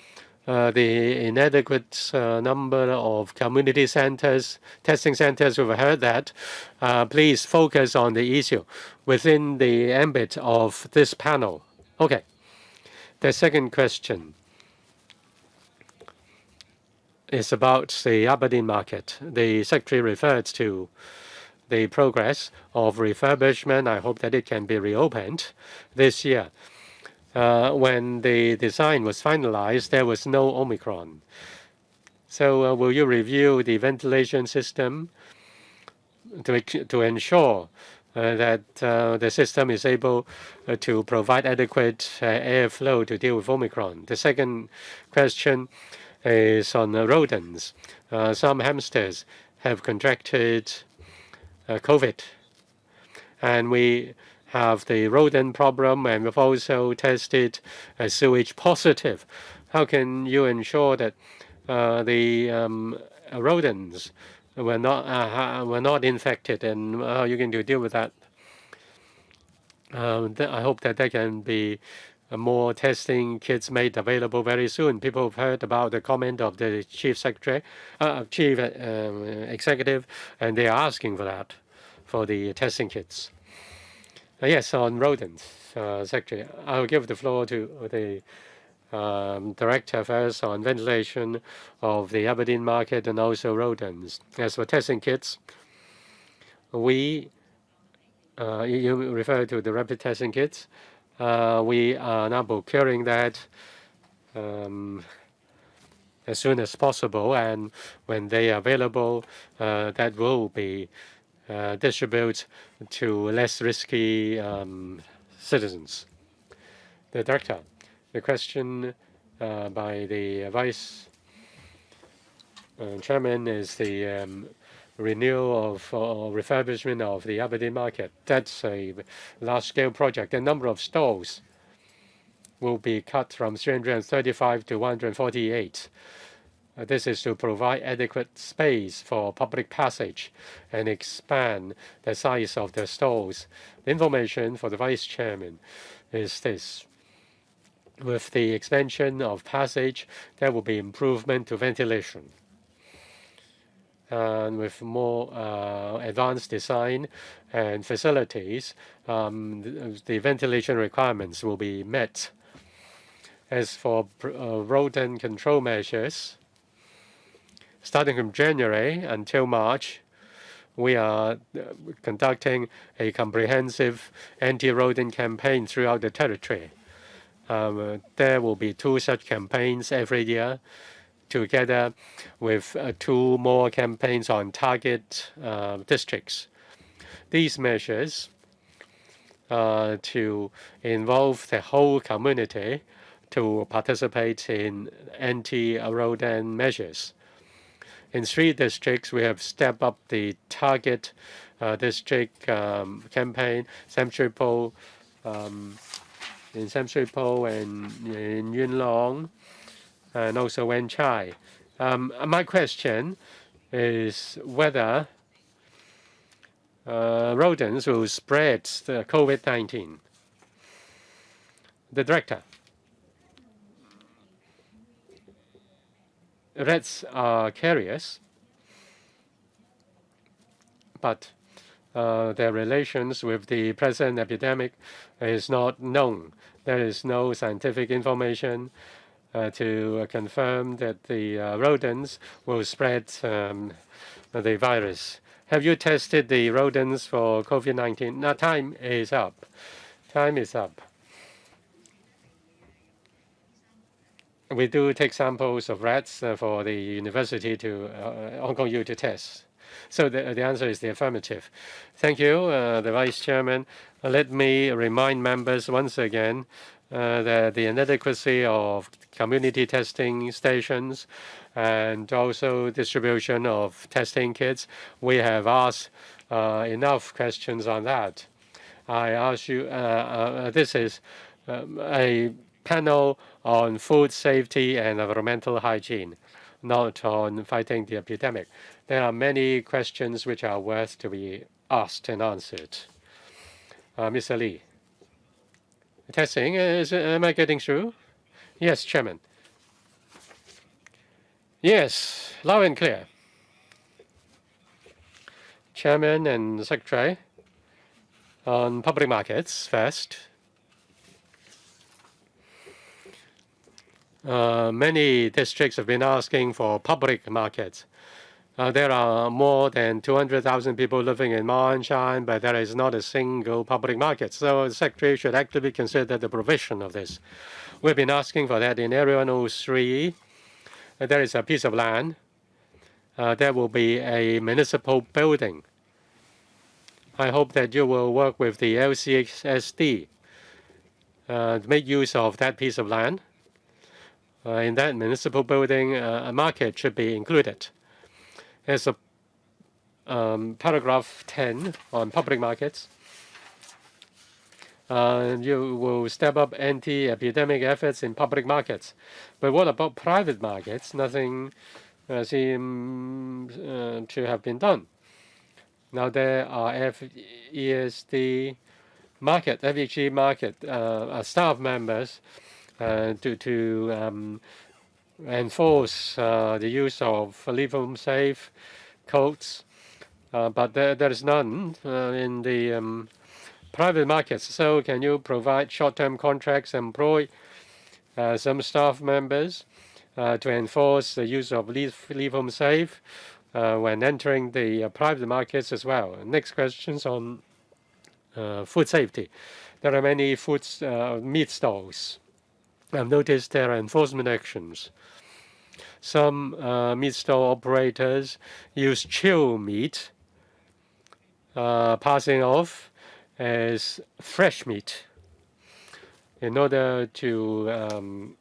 the inadequate number of community centers, testing centers, we've heard that. Please focus on the issue within the ambit of this panel. Okay. The second question is about the Aberdeen market. The Secretary referred to the progress of refurbishment. I hope that it can be reopened this year. When the design was finalized, there was no Omicron. So will you review the ventilation system to ensure that the system is able to provide adequate airflow to deal with Omicron? The second question is on rodents. Some hamsters have contracted COVID, and we have the rodent problem, and we've also tested sewage positive. How can you ensure that the rodents were not infected, and how are you going to deal with that? I hope that there can be more testing kits made available very soon. People have heard about the comment of the chief executive, and they are asking for that, for the testing kits. Yes, on rodents, Secretary. I'll give the floor to the Director first on ventilation of the Aberdeen market and also rodents. As for testing kits, you refer to the rapid testing kits. We are now procuring that as soon as possible, and when they are available, that will be distributed to less risky citizens. The Director, the question by the Vice Chairman is the renewal of or refurbishment of the Aberdeen market. That's a large-scale project. The number of stalls will be cut from 335 to 148. This is to provide adequate space for public passage and expand the size of the stalls. The information for the Vice Chairman is this. With the expansion of passage, there will be improvement to ventilation. And with more advanced design and facilities, the ventilation requirements will be met. As for rodent control measures, starting from January until March, we are conducting a comprehensive anti-rodent campaign throughout the territory. There will be 2 such campaigns every year, together with 2 more campaigns on target districts. these measures to involve the whole community to participate in anti-rodent measures. In 3 districts, we have stepped up the target district campaign, Sam Shui Po, in Sam Shui Po and in Yuen Long, and also Wen Chai. My question is whether rodents will spread the COVID-19. The director. Rats are carriers, but their relations with the present epidemic is not known. There is no scientific information to confirm that the rodents will spread the virus. Have you tested the rodents for COVID-19? Now, time is up. Time is up. We do take samples of rats for the university to Hong Kong U to test. So the answer is the affirmative. Thank you, the Vice Chairman. Let me remind members once again that the inadequacy of community testing stations and also distribution of testing kits, we have asked enough questions on that. I ask you, this is a panel on food safety and environmental hygiene, not on fighting the epidemic. There are many questions which are worth to be asked and answered. Mr. Lee. Testing, am I getting through? Yes, Chairman. Yes, loud and clear. Chairman and Secretary, on public markets first. Many districts have been asking for public markets. There are more than 200,000 people living in Ma On Shan, but there is not a single public market. So the Secretary should actively consider the provision of this. We've been asking for that in Area 103. There is a piece of land. There will be a municipal building. I hope that you will work with the LCSD to make use of that piece of land. In that municipal building, a market should be included. There's a paragraph 10 on public markets. You will step up anti-epidemic efforts in public markets. But what about private markets? Nothing seems to have been done. Now there are FESD market, FEG market staff members to enforce the use of leave home safe codes, but there is none in the private markets. So can you provide short-term contracts, employ some staff members to enforce the use of leave home safe when entering the private markets as well? Next questions on food safety. There are many meat stalls. I've noticed there are enforcement actions. Some meat stall operators use chill meat, passing off as fresh meat in order to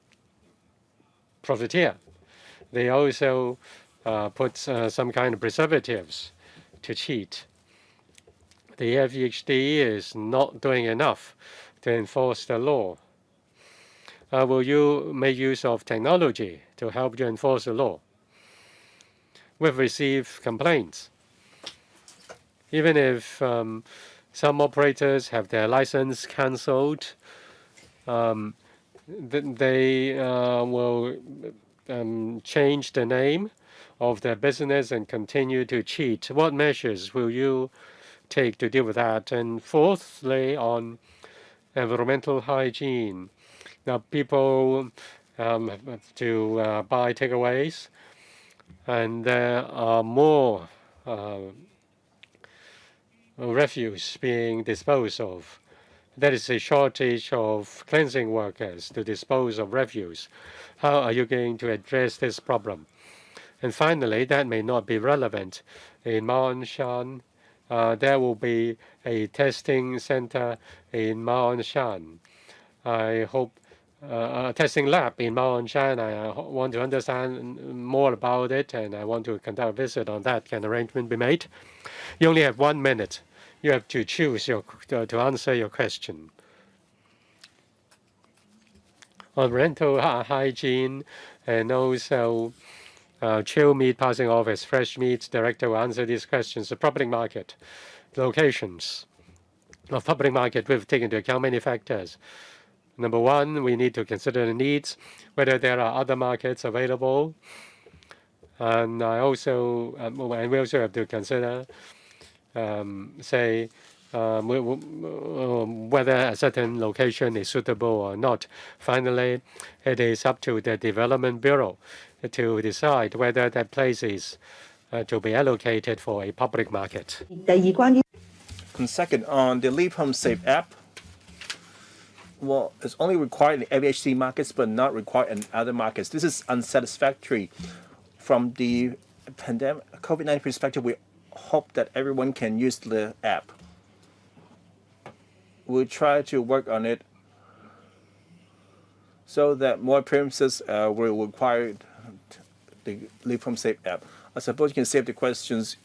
profiteer. They also put some kind of preservatives to cheat. The FEHD is not doing enough to enforce the law. Will you make use of technology to help you enforce the law? We've received complaints. Even if some operators have their license cancelled, they will change the name of their business and continue to cheat. What measures will you take to deal with that? And fourthly, on environmental hygiene. Now, people have to buy takeaways, and there are more refuse being disposed of. There is a shortage of cleansing workers to dispose of refuse. How are you going to address this problem? And finally, that may not be relevant in Ma On Shan there will be a testing center in Ma On Shan. I hope a testing lab in Ma On Shan. I want to understand more about it, and I want to conduct a visit on that. Can arrangement be made? You only have 1 minute. You have to choose to answer your question. On rental hygiene, and also chill meat passing off as fresh meat director will answer these questions. The public market, locations of public market, we've taken into account many factors. Number one, we need to consider the needs, whether there are other markets available, and we also have to consider, whether a certain location is suitable or not. Finally, it is up to the Development Bureau to decide whether that place is to be allocated for a public market. And second, on the Leave Home Safe app, well, it's only required in AVHC markets but not required in other markets. This is unsatisfactory. From the pandemic COVID-19 perspective, we hope that everyone can use the app. We'll try to work on it so that more premises will require the Leave Home Safe app. I suppose you can save the questions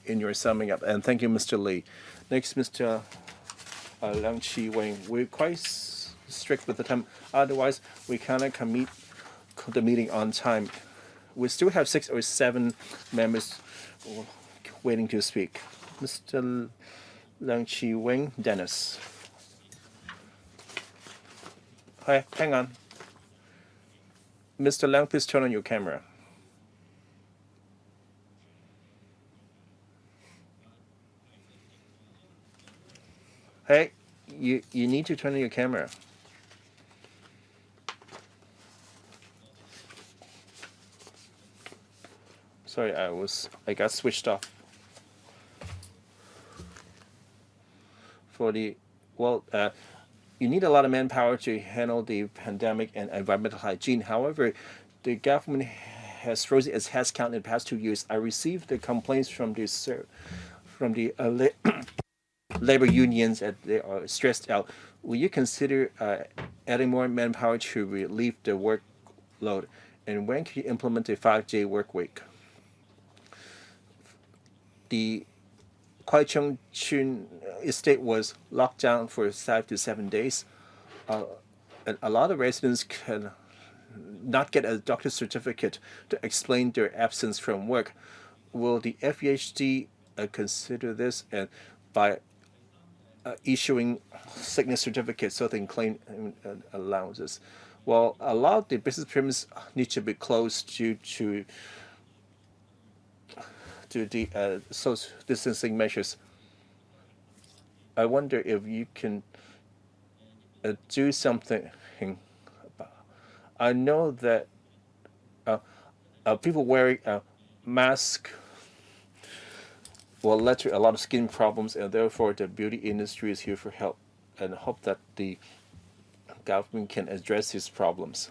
in your summing up. And thank you, Mr. Lee. Next, Mr. Leung Chi-wing. We're quite strict with the time. Otherwise, we cannot commit the meeting on time. We still have 6 or 7 members waiting to speak. Mr. Leung Chi-wing, Dennis. Hi, hang on. Mr. Leung, please turn on your camera. Hey, you need to turn on your camera. Sorry, I got switched off. You need a lot of manpower to handle the pandemic and environmental hygiene. However, the government has frozen its headcount in the past 2 years. I received the complaints from the labor unions that they are stressed out. Will you consider adding more manpower to relieve the workload? And when can you implement a 5-day work week? The Kwai Chung Chun estate was locked down for 5 to 7 days. And a lot of residents can not get a doctor's certificate to explain their absence from work. Will the FEHD consider this and by issuing sickness certificates so they can claim allowances? Well, a lot of the business premises need to be closed due to the social distancing measures. I wonder if you can do something. I know that people wearing a mask will lead to a lot of skin problems, and therefore the beauty industry is here for help, and hope that the government can address these problems.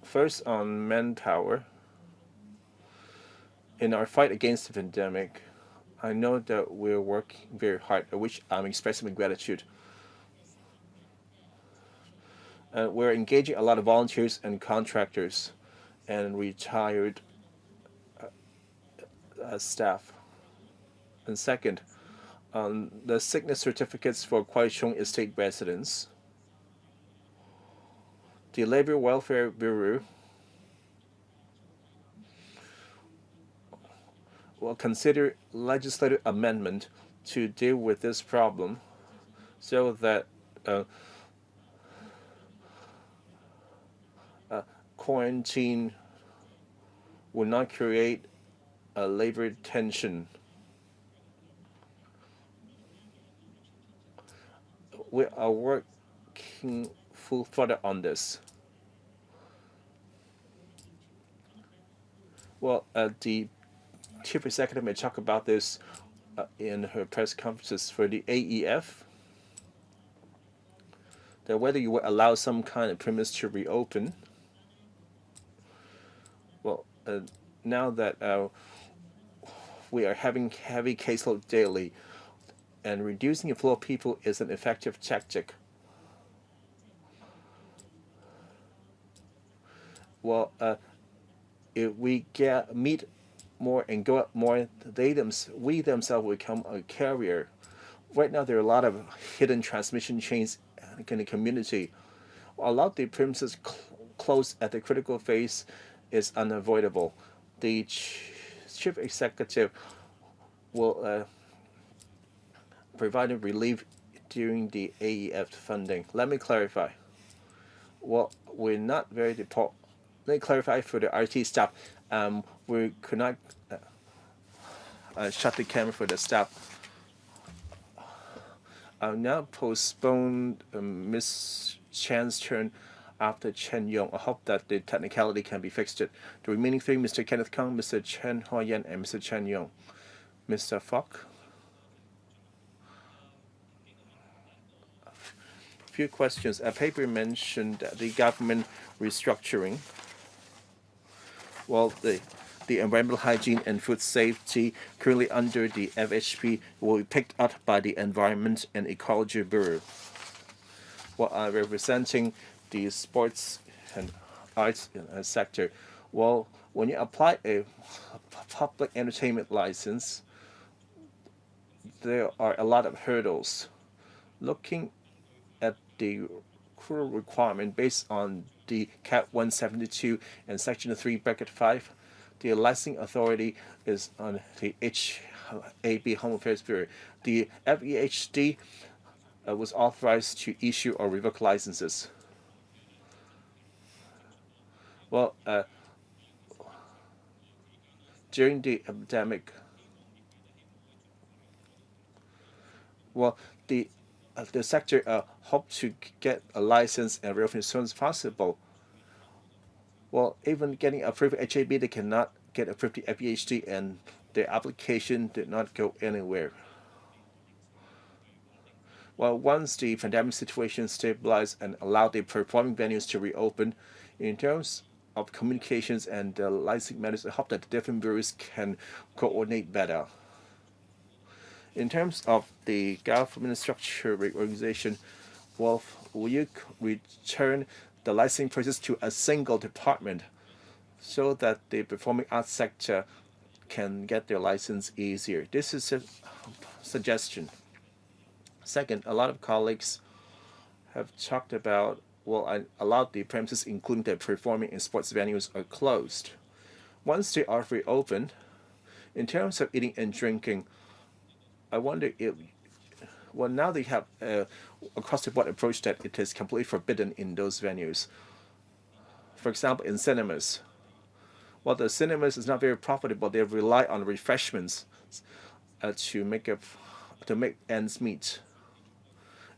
First, on manpower. In our fight against the pandemic, I know that we're working very hard, at which I'm expressing my gratitude. We're engaging a lot of volunteers and contractors and retired staff. And second, the sickness certificates for Kwai Chung estate residents, the Labor Welfare Bureau will consider legislative amendment to deal with this problem so that quarantine will not create a labor tension. We are working full further on this. Well, the Chief Executive may talk about this in her press conferences for the AEF, that whether you will allow some kind of premise to reopen. Well, now that we are having heavy caseload daily, and reducing the flow of people is an effective tactic. Well, if we meet more and go up more, we themselves will become a carrier. Right now, there are a lot of hidden transmission chains in the community. A lot of the premises closed at the critical phase is unavoidable. The chief executive will provide relief during the AEF funding. Let me clarify. Well, we're not very Let me clarify for the RT staff. We could not shut the camera for the staff. I'll now postpone Ms. Chan's turn after Chen Yong. I hope that the technicality can be fixed. The remaining three, Mr. Kenneth Kong, Mr. Chen Hua Yan, and Mr. Chen Yong. Mr. Fock. A few questions. A paper mentioned the government restructuring. Well, the environmental hygiene and food safety currently under the FHP will be picked up by the Environment and Ecology Bureau. Well, representing the sports and arts sector. Well, when you apply a public entertainment license, there are a lot of hurdles. Looking at the core requirement based on the Cap 172 and Section 3, Bracket 5, the licensing authority is on the HAB, Home Affairs Bureau. The FEHD was authorized to issue or revoke licenses. Well, during the epidemic, well, the sector hoped to get a license and reopen as soon as possible. Well, even getting approved for HAB, they cannot get approved to FEHD, and their application did not go anywhere. Well, once the pandemic situation stabilized and allowed the performing venues to reopen, in terms of communications and licensing matters, I hope that the different bureaus can coordinate better. In terms of the government structure reorganization, well, will you return the licensing process to a single department so that the performing arts sector can get their license easier? This is a suggestion. Second, a lot of colleagues have talked about, well, a lot of the premises, including the performing and sports venues, are closed. Once they are reopened, in terms of eating and drinking, I wonder if, well, now they have across the board approach that it is completely forbidden in those venues. For example, in cinemas, well, the cinemas is not very profitable. They rely on refreshments to make ends meet.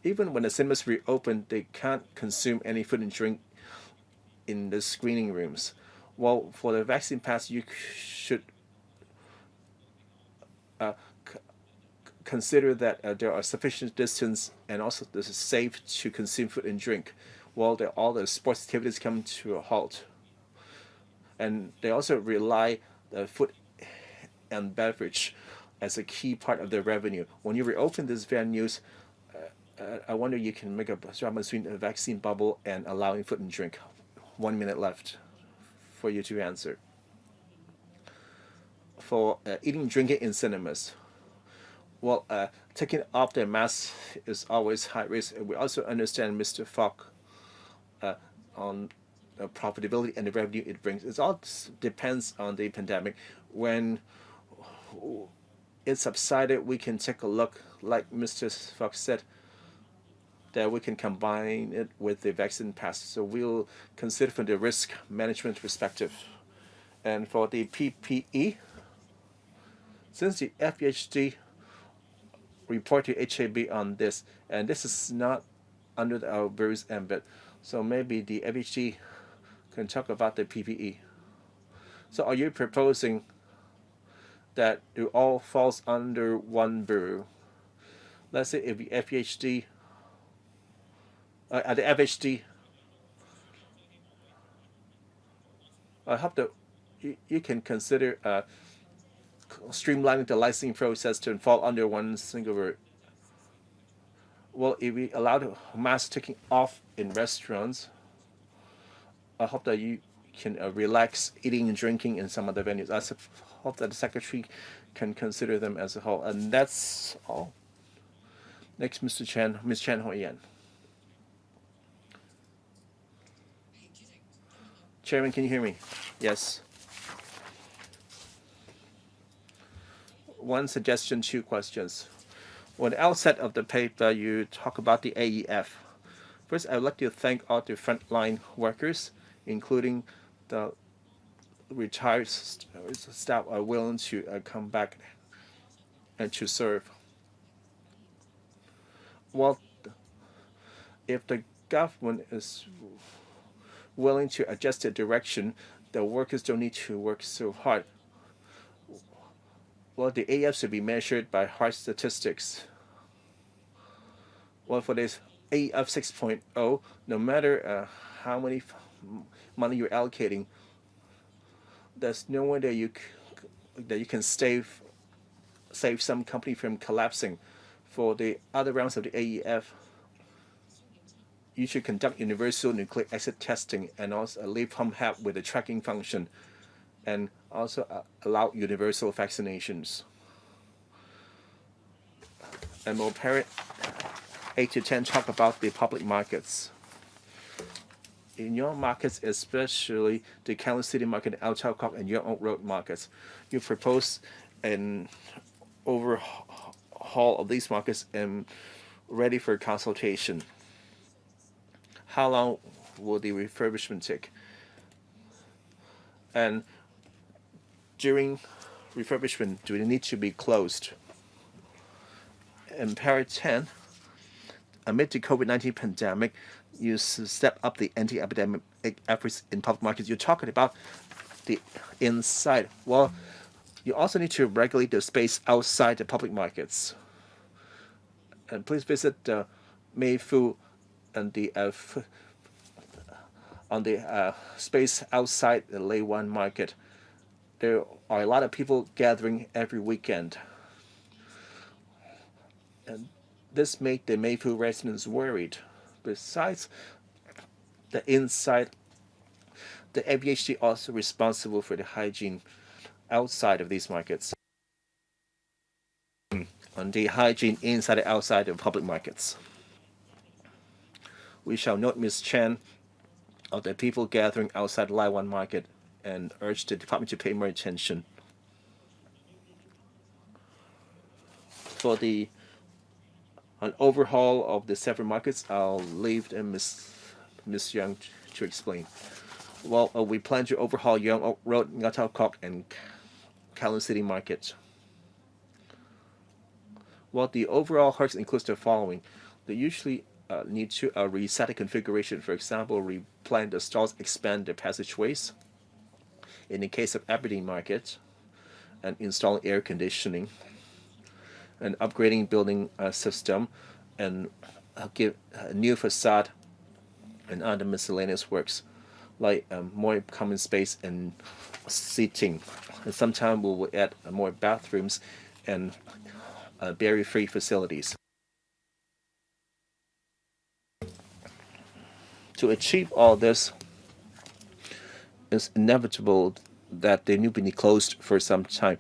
Even when the cinemas reopen, they can't consume any food and drink in the screening rooms. Well, for the vaccine pass, you should consider that there are sufficient distance and also this is safe to consume food and drink while all the sports activities come to a halt. And they also rely the food and beverage as a key part of their revenue. When you reopen these venues, I wonder you can make a jump between a vaccine bubble and allowing food and drink. 1 minute left for you to answer. For eating and drinking in cinemas, well, taking off the mask is always high risk. We also understand Mr. Fock on the profitability and the revenue it brings. It all depends on the pandemic. When it subsided, we can take a look, like Mr. Fox said, that we can combine it with the vaccine pass. So we'll consider from the risk management perspective. And for the PPE, since the FHD report to HAB on this, and this is not under our bureau's ambit, so maybe the FHD can talk about the PPE. So are you proposing that it all falls under one bureau? Let's say if the FHD at the FHD, I hope that you can consider streamlining the licensing process to fall under one single roof. Well, if we allow the mask taking off in restaurants, I hope that you can relax eating and drinking in some other venues. I hope that the Secretary can consider them as a whole. And that's all. Next, Mr. Chen, Ms. Chen Ho Yan. Chairman, can you hear me? Yes. One suggestion, two questions. On the outset of the paper, you talk about the AEF. First, I would like to thank all the frontline workers, including the retired staff are willing to come back and to serve. Well, if the government is willing to adjust their direction, the workers don't need to work so hard. Well, the AF should be measured by hard statistics. Well, for this AF 6.0, no matter how many money you're allocating, there's no way that you can save some company from collapsing. For the other rounds of the AEF, you should conduct universal nucleic acid testing and also leave pump help with a tracking function, and also allow universal vaccinations. And more parent 8 to 10 talk about the public markets. In your markets, especially the Kowloon City market, Untitled Chapter, and your own road markets, you propose an overhaul of these markets and ready for consultation. How long will the refurbishment take? And during refurbishment, do they need to be closed? In Para 10, amid the COVID-19 pandemic, you step up the anti-epidemic efforts in public markets. You're talking about the inside. Well, you also need to regulate the space outside the public markets. And please visit the Mayfu and the on the space outside the Lei Wan market. There are a lot of people gathering every weekend. And this made the Mayfu residents worried. Besides the inside, the ABHD also responsible for the hygiene outside of these markets. On the hygiene inside and outside of public markets. We shall note Ms. Chen of the people gathering outside Lai Wan market and urge the department to pay more attention. For an overhaul of the several markets, I'll leave Ms. Young to explain. Well, we plan to overhaul Yonge Road, Untitled Chapter, and Kowloon City Market. Well, the overall hurts includes the following. They usually need to reset the configuration. For example, replan the stalls, expand the passageways. In the case of Aberdeen Market, and installing air conditioning, and upgrading building system, and give a new facade and other miscellaneous works, like more common space and seating. And sometimes we will add more bathrooms and barrier-free facilities. To achieve all this, it's inevitable that they need to be closed for some time.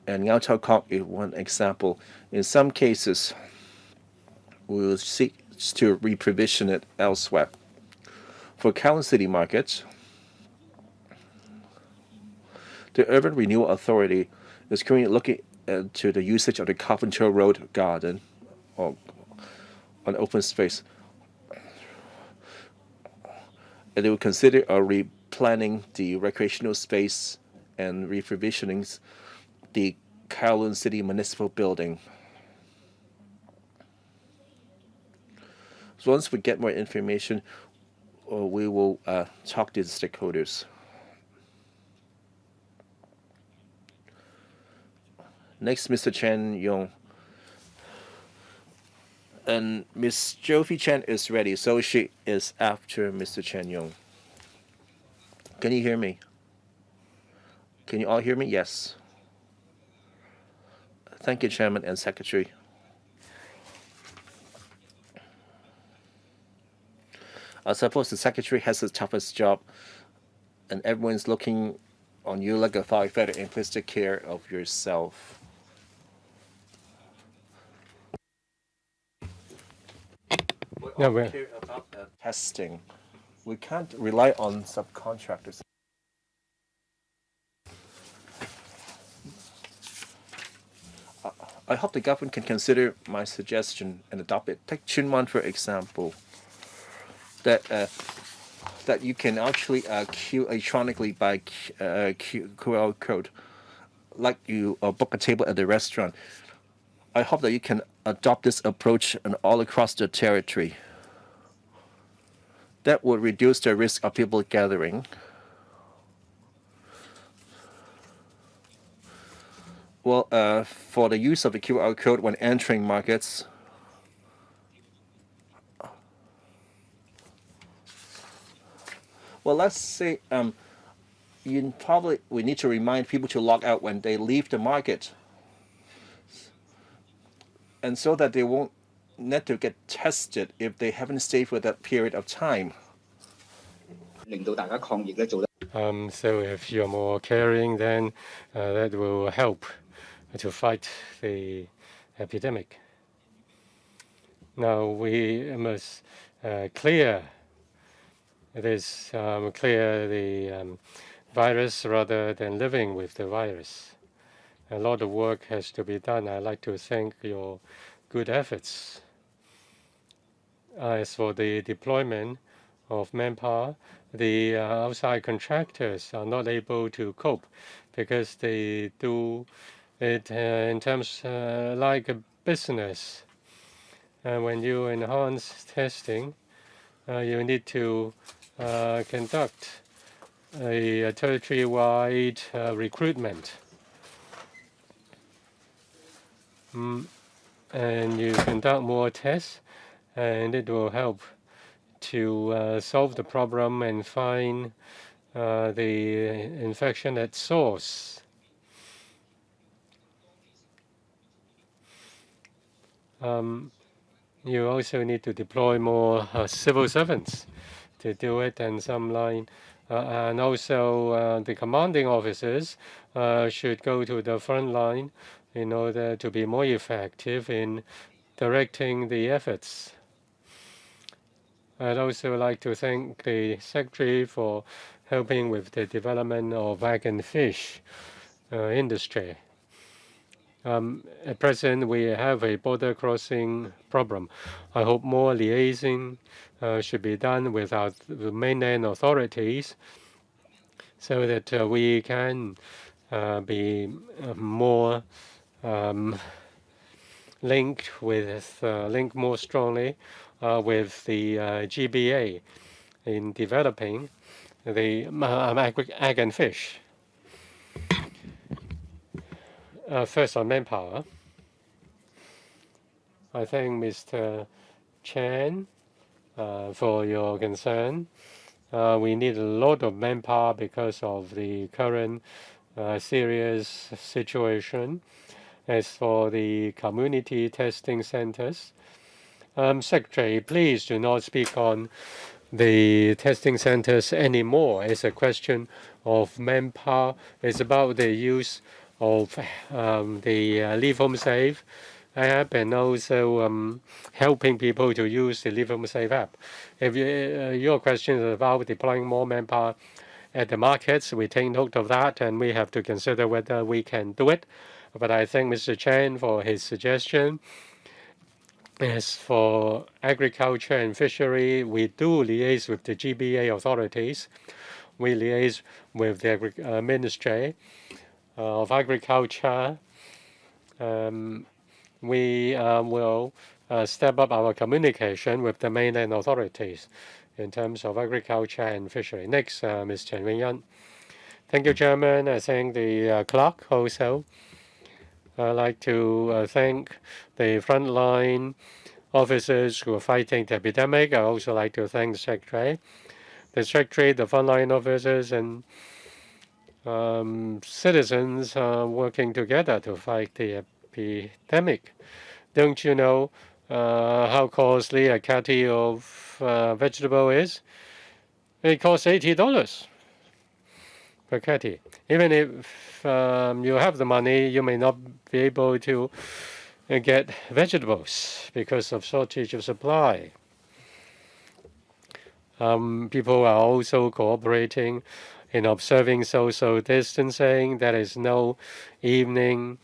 And Untitled Chapter is one example. In some cases, we will seek to reprovision it elsewhere. For Kowloon City Market, the Urban Renewal Authority is currently looking into the usage of the Carpenter Road Garden or an open space. And they will consider replanning the recreational space and reprovisioning the Kowloon City Municipal Building. So once we get more information, we will talk to the stakeholders. Next, Mr. Chen Yong. And Ms. Jovi Chen is ready, so she is after Mr. Chen Yong. Can you hear me? Can you all hear me? Yes. Thank you, Chairman and Secretary. I suppose the Secretary has the toughest job, and everyone's looking on you like a firefighter, and please take care of yourself. We all care about testing. We can't rely on subcontractors. I hope the government can consider my suggestion and adopt it. Take Chunwan, for example, that you can actually queue electronically by QR code, like you book a table at the restaurant. I hope that you can adopt this approach all across the territory. That would reduce the risk of people gathering. Well, for the use of the QR code when entering markets, well, let's say we need to remind people to log out when they leave the market, and so that they won't need to get tested if they haven't stayed for that period of time. So if you're more caring, then that will help to fight the epidemic. Now we must clear the virus rather than living with the virus. A lot of work has to be done. I'd like to thank your good efforts. As for the deployment of manpower, the outside contractors are not able to cope because they do it in terms like a business. And when you enhance testing, you need to conduct a territory-wide recruitment. And you conduct more tests, and it will help to solve the problem and find the infection at source. You also need to deploy more civil servants to do it, and some line, and also the commanding officers should go to the front line in order to be more effective in directing the efforts. I'd also like to thank the Secretary for helping with the development of egg and fish industry. At present, we have a border crossing problem. I hope more liaising should be done with the mainland authorities so that we can be more linked more strongly with the GBA in developing the egg and fish. First on manpower, I thank Mr. Chan for your concern. We need a lot of manpower because of the current serious situation. As for the community testing centers, Secretary, please do not speak on the testing centers anymore. It's a question of manpower. It's about the use of the Leave Home Safe app, and also helping people to use the Leave Home Safe app. If your question is about deploying more manpower at the markets, we take note of that, and we have to consider whether we can do it. But I thank Mr. Chan for his suggestion. As for agriculture and fishery, we do liaise with the GBA authorities. We liaise with the Ministry of Agriculture. We will step up our communication with the mainland authorities in terms of agriculture and fishery. Next, Ms. Chen Wing-yan. Thank you, Chairman. I thank the clerk also. I'd like to thank the frontline officers who are fighting the epidemic. I also like to thank the Secretary, the frontline officers, and citizens working together to fight the epidemic. Don't you know how costly a catty of vegetable is? It costs $80 per catty. Even if you have the money, you may not be able to get vegetables because of shortage of supply. People are also cooperating in observing social distancing. There is no evening.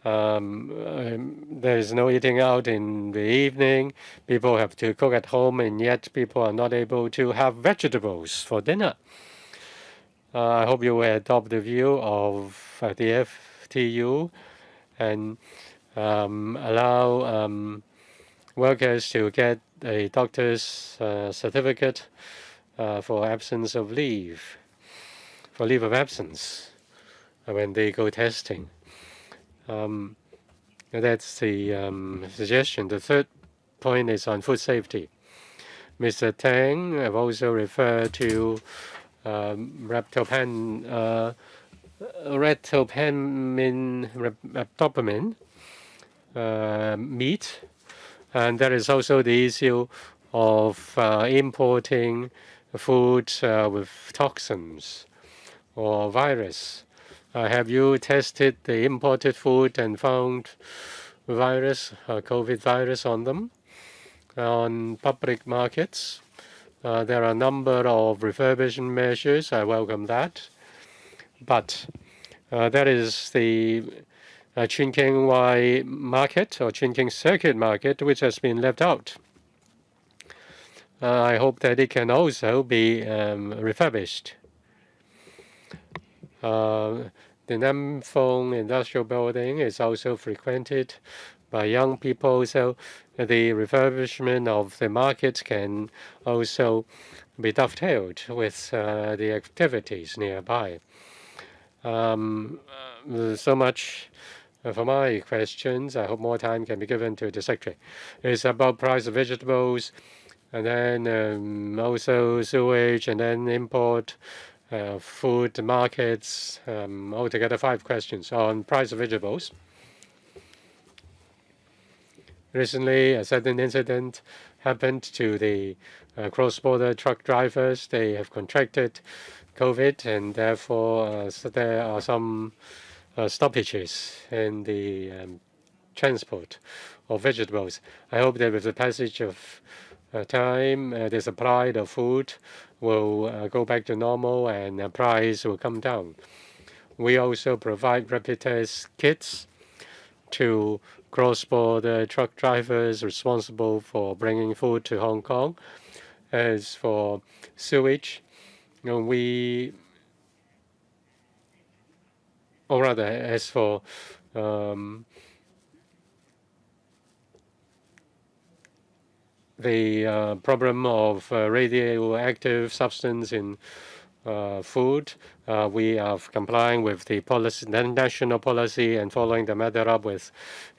There is no eating out in the evening. People have to cook at home, and yet people are not able to have vegetables for dinner. I hope you will adopt the view of the FTU and allow workers to get a doctor's certificate for absence of leave, for leave of absence when they go testing. That's the suggestion. The third point is on food safety. Mr. Tang have also referred to ribdopamin meat, and there is also the issue of importing food with toxins or virus. Have you tested the imported food and found virus, COVID virus on them? On public markets, there are a number of refurbishment measures. I welcome that. But that is the Chun King Y market or Chun King Circuit market, which has been left out. I hope that it can also be refurbished. The Nam Phong industrial building is also frequented by young people, so the refurbishment of the market can also be dovetailed with the activities nearby. So much for my questions. I hope more time can be given to the Secretary. It's about price of vegetables, and then also sewage, and then import, food markets, altogether 5 questions. On price of vegetables, recently a sudden incident happened to the cross-border truck drivers. They have contracted COVID, and therefore so there are some stoppages in the transport of vegetables. I hope that with the passage of time, the supply of food will go back to normal and the price will come down. We also provide rapid test kits to cross-border truck drivers responsible for bringing food to Hong Kong. As for sewage, as for the problem of radioactive substance in food, we are complying with the policy, the national policy, and following the matter up with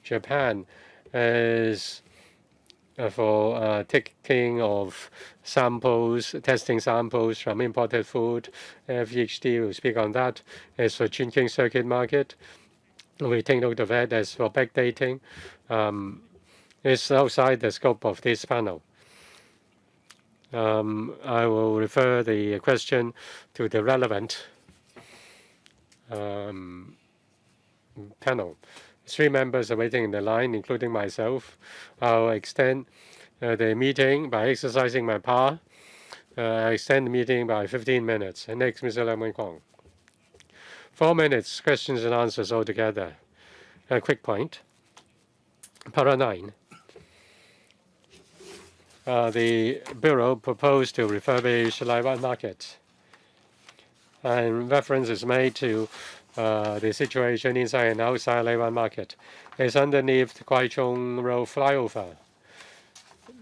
Japan. As for taking of samples, testing samples from imported food, FEHD will speak on that. As for Chun King Circuit market, we take note of that. As for backdating, it's outside the scope of this panel. I will refer the question to the relevant panel. 3 members are waiting in the line, including myself. I'll extend the meeting by exercising my power. I extend the meeting by 15 minutes. And next, Mr. Lam Wing-kong. 4 minutes, questions and answers altogether. A quick point. Para 9. The Bureau proposed to refurbish Lai Wan Market. And reference is made to the situation inside and outside Lai Wan Market. It's underneath Kwai Chung Road flyover.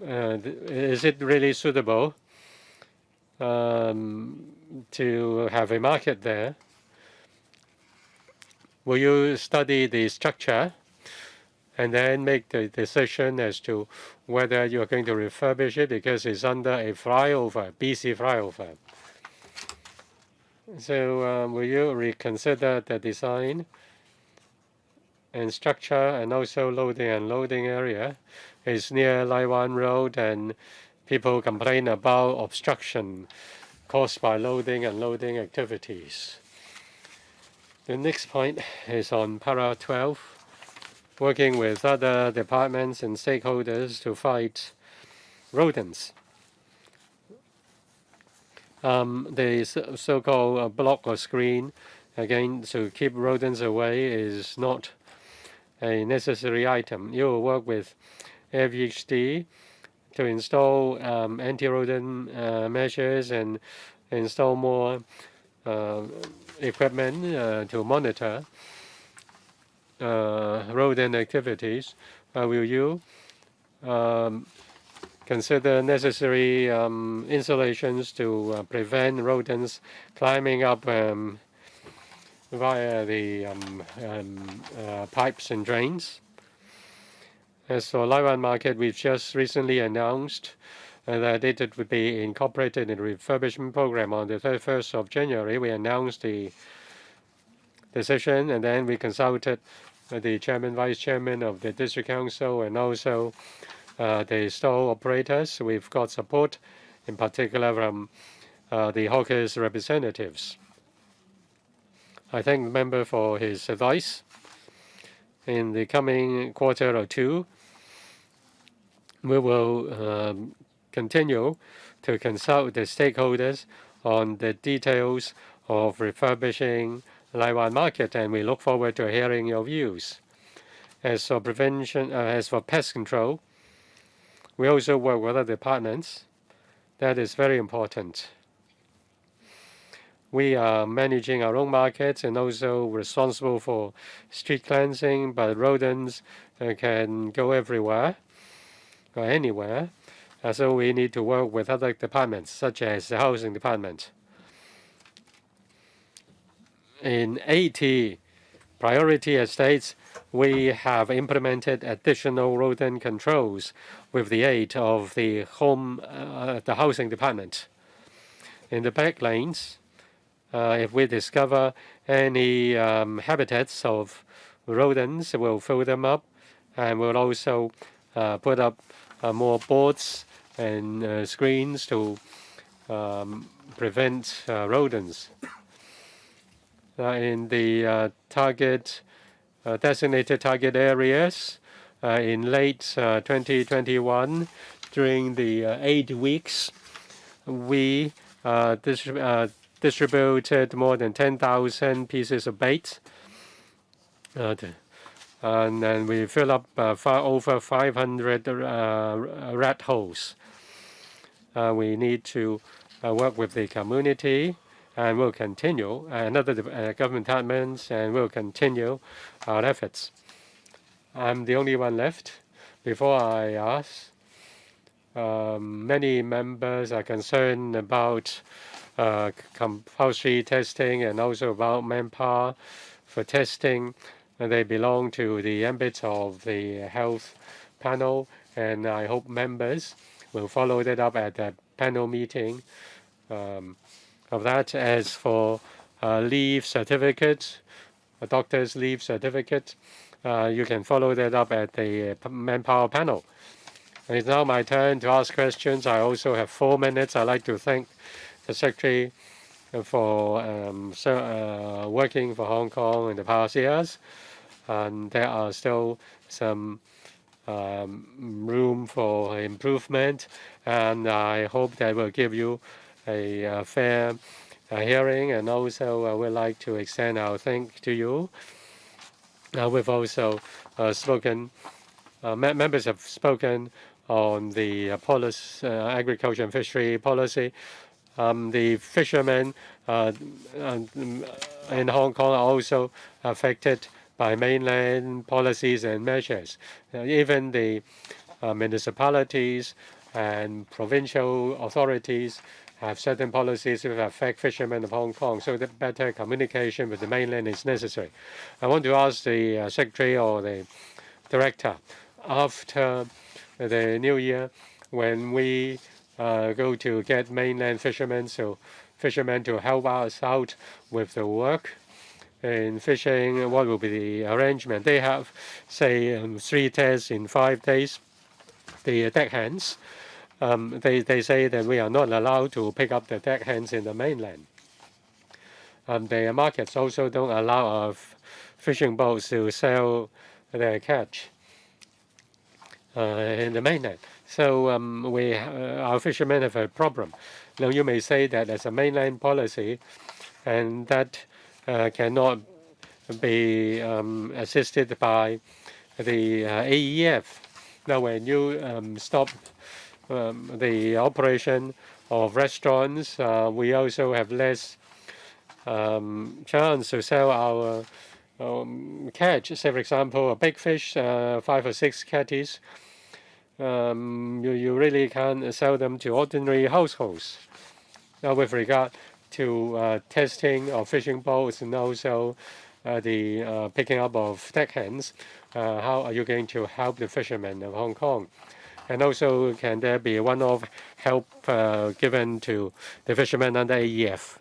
Is it really suitable to have a market there? Will you study the structure and then make the decision as to whether you are going to refurbish it because it's under a flyover, BC flyover? So will you reconsider the design and structure and also loading and unloading area is near Lai Wan Road, and people complain about obstruction caused by loading and unloading activities. The next point is on para 12, working with other departments and stakeholders to fight rodents. The so-called block or screen, again, to keep rodents away is not a necessary item. You will work with FHD to install anti-rodent measures and install more equipment to monitor rodent activities. Will you consider necessary installations to prevent rodents climbing up via the pipes and drains? As for Lai Wan Market, we've just recently announced that it would be incorporated in the refurbishment program on the 31st of January. We announced the decision, and then we consulted the chairman, vice chairman of the district council, and also the store operators. We've got support, in particular from the hawkers' representatives. I thank the member for his advice. In the coming quarter or two, we will continue to consult the stakeholders on the details of refurbishing Lai Wan Market, and we look forward to hearing your views. As for prevention, as for pest control, we also work with other departments. That is very important. We are managing our own markets and also responsible for street cleansing, but rodents can go everywhere or anywhere. So we need to work with other departments, such as the housing department. In 80 priority estates, we have implemented additional rodent controls with the aid of the housing department. In the back lanes, if we discover any habitats of rodents, we'll fill them up, and we'll also put up more boards and screens to prevent rodents. In the designated target areas, in late 2021, during the 8 weeks, we distributed more than 10,000 pieces of bait. And then we fill up over 500 rat holes. We need to work with the community, and we'll continue, and other government departments, and we'll continue our efforts. I'm the only one left. Before I ask, many members are concerned about compulsory testing and also about manpower for testing. They belong to the ambit of the health panel, and I hope members will follow that up at that panel meeting of that. As for leave certificate, a doctor's leave certificate, you can follow that up at the manpower panel. It's now my turn to ask questions. I also have 4 minutes. I'd like to thank the Secretary for working for Hong Kong in the past years. And there are still some room for improvement, and I hope that will give you a fair hearing. And also, I would like to extend our thanks to you. We've also spoken, members have spoken on the policy, agriculture and fishery policy. The fishermen in Hong Kong are also affected by mainland policies and measures. Even the municipalities and provincial authorities have certain policies that affect fishermen of Hong Kong, so that better communication with the mainland is necessary. I want to ask the Secretary or the Director, after the New Year, when we go to get mainland fishermen to help us out with the work, in fishing, what will be the arrangement? They have, say, 3 tests in 5 days. The deckhands, they say that we are not allowed to pick up the deckhands in the mainland. The markets also don't allow our fishing boats to sell their catch in the mainland. So our fishermen have a problem. Now you may say that as a mainland policy, and that cannot be assisted by the AEF. Now when you stop the operation of restaurants, we also have less chance to sell our catch. Say, for example, a big fish, 5 or 6 catties, you really can't sell them to ordinary households. Now, with regard to testing of fishing boats and also the picking up of deckhands, how are you going to help the fishermen of Hong Kong? And also, can there be one-off help given to the fishermen under AEF?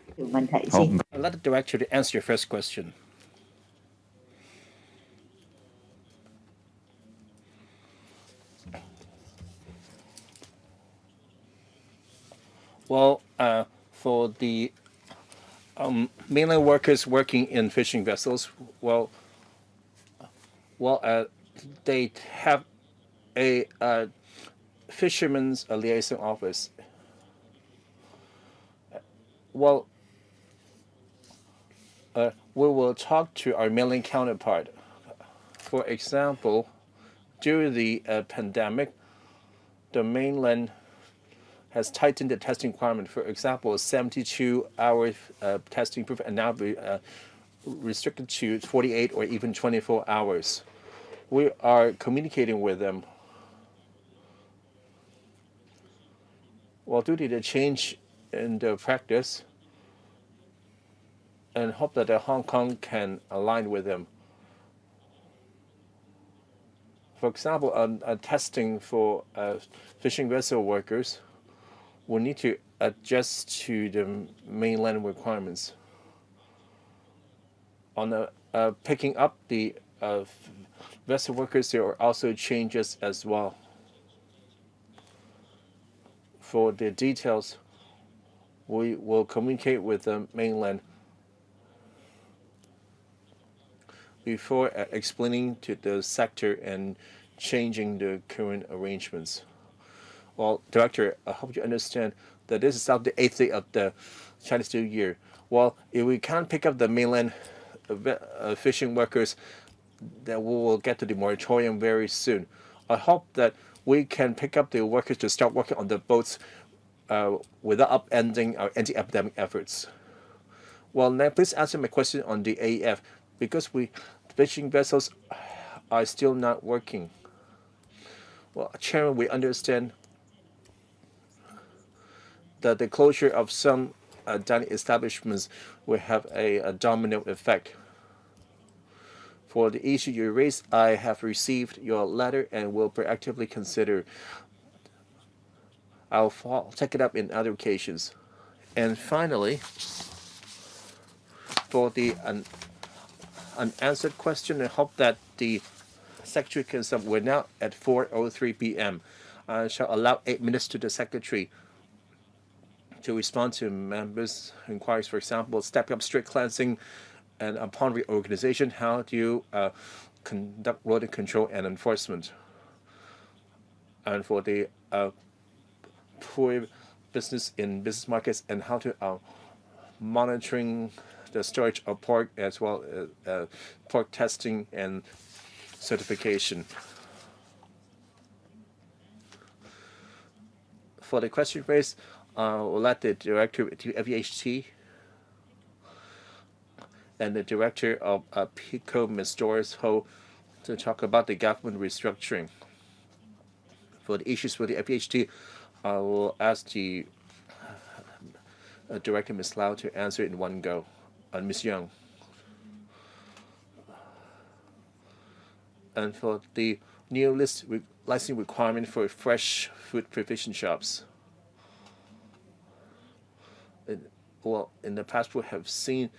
I'll let the director to answer your first question. Well, for the mainland workers working in fishing vessels, they have a fisherman's liaison office. Well, we will talk to our mainland counterpart. For example, during the pandemic, the mainland has tightened the testing requirement. For example, 72-hour testing proof and now be restricted to 48 or even 24 hours. We are communicating with them. Well, due to the change in the practice, and hope that Hong Kong can align with them. For example, testing for fishing vessel workers will need to adjust to the mainland requirements. On picking up the vessel workers, there are also changes as well. For the details, we will communicate with the mainland before explaining to the sector and changing the current arrangements. Well, Director, I hope you understand that this is now the 8th day of the Chinese New Year. Well, if we can't pick up the mainland fishing workers, then we will get to the moratorium very soon. I hope that we can pick up the workers to start working on the boats without upending our anti-epidemic efforts. Well, now please answer my question on the AEF, because fishing vessels are still not working. Well, Chairman, we understand that the closure of some dining establishments will have a domino effect. For the issue you raised, I have received your letter and will proactively consider. I'll take it up in other occasions. And finally, for the unanswered question, I hope that the Secretary can sum. We're now at 4:03 p.m. I shall allow 8 minutes to the Secretary to respond to members' inquiries. For example, stepping up strict cleansing, and upon reorganization, how do you conduct rodent control and enforcement? And for the poor business in business markets, and how to monitoring the storage of pork, as well as pork testing and certification. For the question raised, we'll let the Director to FEHT and the Director of PICO, Ms. Doris Ho, to talk about the government restructuring. For the issues for the FEHT, I will ask the Director, Ms. Lau, to answer in one go. And Ms. Young. And for the new licensing requirement for fresh food provision shops. Well, in the past we have seen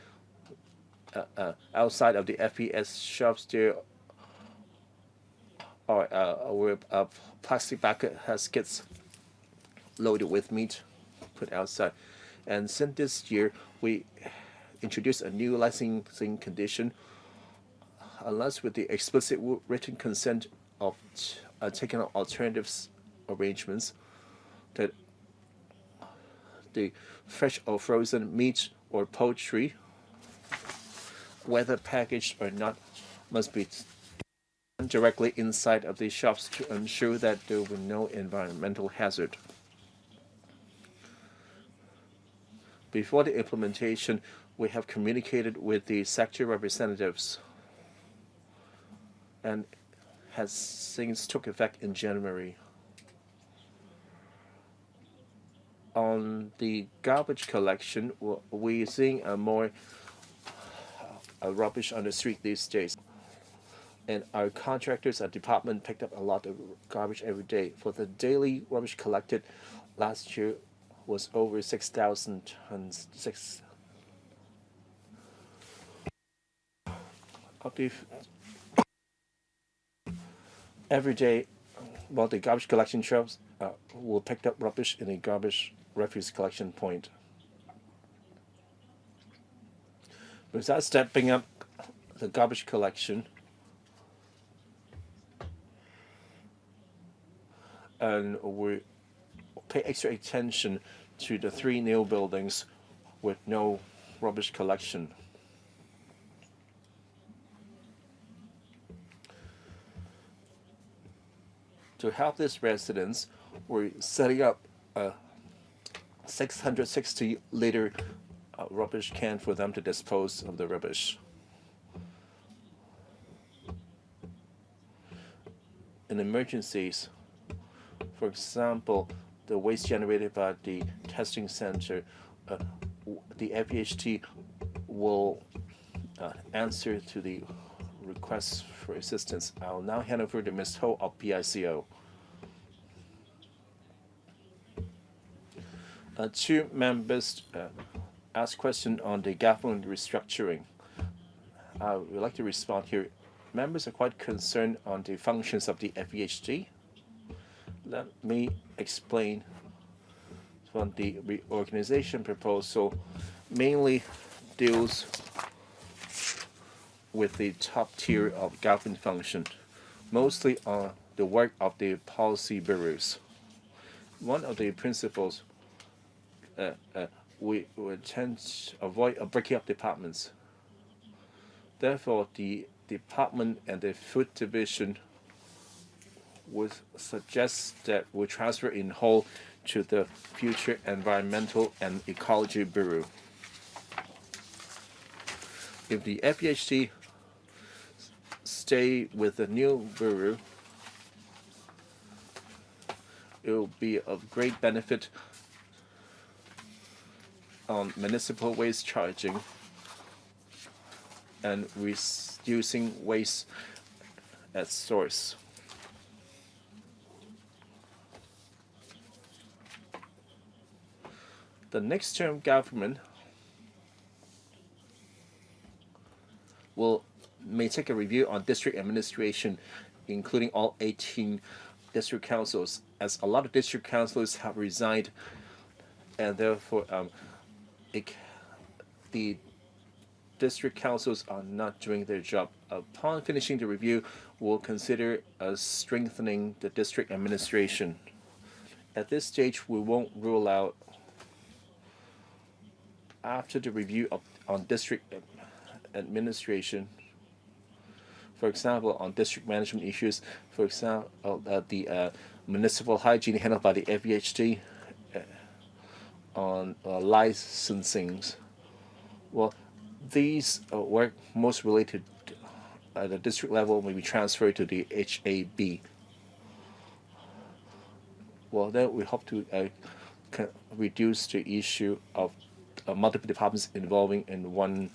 outside of the FPS shops, there are where a plastic baskets loaded with meat put outside. And since this year, we introduced a new licensing condition, unless with the explicit written consent of taking out alternatives arrangements, that the fresh or frozen meat or poultry, whether packaged or not, must be done directly inside of the shops to ensure that there will be no environmental hazard. Before the implementation, we have communicated with the sector representatives, and has since took effect in January. On the garbage collection, we're seeing more rubbish on the street these days. And our contractors and department picked up a lot of garbage every day. For the daily rubbish collected last year was over 6,000 tons. Every day, well, the garbage collection trucks will pick up rubbish in a garbage refuse collection point. Without stepping up the garbage collection, and we pay extra attention to the 3 new buildings with no rubbish collection. To help these residents, we're setting up a 660-liter rubbish can for them to dispose of the rubbish. In emergencies, for example, the waste generated by the testing center, the FEHT will answer to the requests for assistance. I'll now hand over to Ms. Ho of PICO. 2 members asked questions on the government restructuring. I would like to respond here. Members are quite concerned on the functions of the FEHT. Let me explain. From the reorganization proposal mainly deals with the top tier of government function, mostly on the work of the policy bureaus. One of the principles we would tend to avoid breaking up departments. Therefore, the department and the food division would suggest that we transfer in whole to the future Environmental and Ecology Bureau. If the FEHT stay with the new bureau, it will be of great benefit on municipal waste charging and reducing waste at source. The next term government may take a review on district administration, including all 18 district councils, as a lot of district councils have resigned, and therefore the district councils are not doing their job. Upon finishing the review, we'll consider strengthening the district administration. At this stage, we won't rule out, after the review on district administration, for example, on district management issues, for example, the municipal hygiene handled by the FEHT, on licensings. Well, these work most related at the district level may be transferred to the HAB. Well, then we hope to reduce the issue of multiple departments involving in one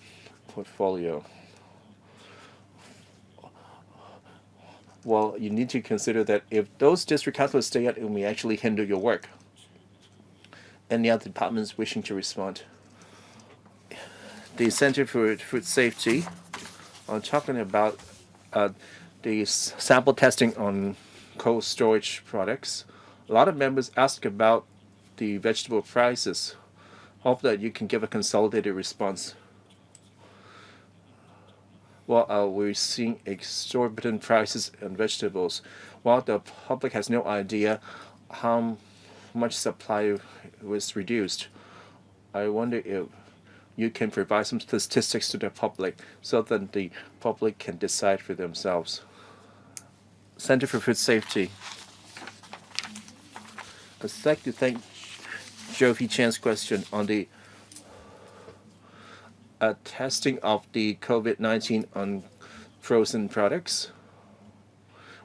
portfolio. Well, you need to consider that if those district councilors stay out, it may actually hinder your work. Any other departments wishing to respond? the Center for Food Safety are talking about the sample testing on cold storage products. A lot of members ask about the vegetable prices. Hope that you can give a consolidated response. Well, we're seeing exorbitant prices on vegetables, while the public has no idea how much supply was reduced. I wonder if you can provide some statistics to the public so that the public can decide for themselves. Center for Food Safety. I'd like to thank Jovi Chan's question on the testing of the COVID-19 on frozen products.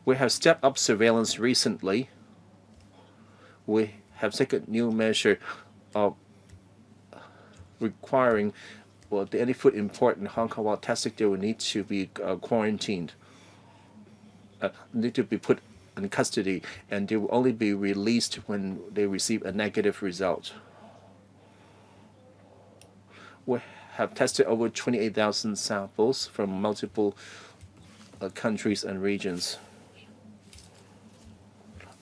We have stepped up surveillance recently. We have taken new measure of requiring any food import in Hong Kong while testing, they will need to be quarantined, need to be put in custody, and they will only be released when they receive a negative result. We have tested over 28,000 samples from multiple countries and regions.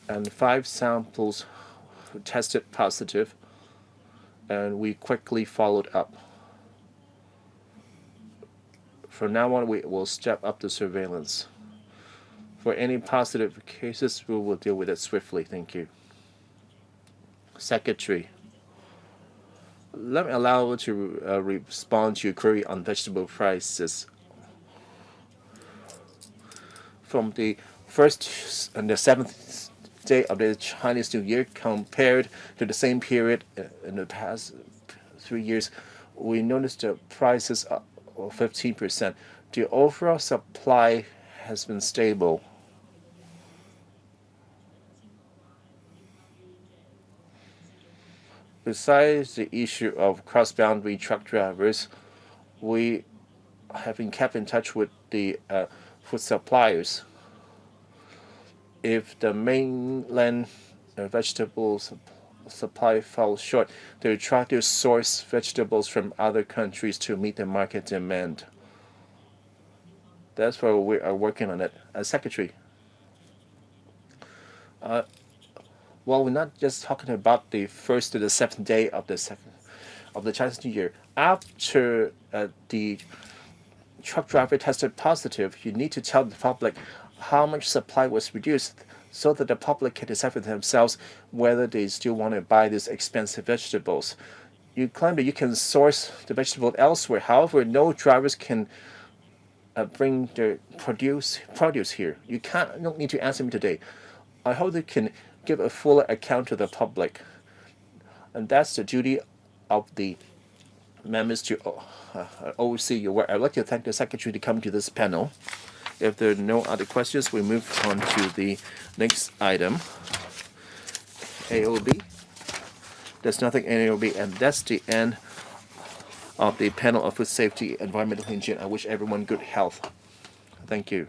And 5 samples tested positive, and we quickly followed up. From now on, we will step up the surveillance. For any positive cases, we will deal with it swiftly. Thank you. Secretary. Let me allow you to respond to your query on vegetable prices. From the 1st and the 7th day of the Chinese New Year compared to the same period in the past 3 years, we noticed the prices are 15%. The overall supply has been stable. Besides the issue of cross-boundary truck drivers, we have been kept in touch with the food suppliers. If the mainland vegetables supply falls short, they will try to source vegetables from other countries to meet the market demand. That's why we are working on it. Secretary. Well, we're not just talking about the 1st to the 7th day of the Chinese New Year. After the truck driver tested positive, you need to tell the public how much supply was reduced so that the public can decide for themselves whether they still want to buy these expensive vegetables. You claim that you can source the vegetable elsewhere. However, no drivers can bring their produce here. You don't need to answer me today. I hope they can give a fuller account to the public. And that's the duty of the members to oversee your work. I'd like to thank the Secretary to come to this panel. If there are no other questions, we move on to the next item. AOB. There's nothing in AOB, and that's the end of the panel of food safety, environmental hygiene. I wish everyone good health. Thank you.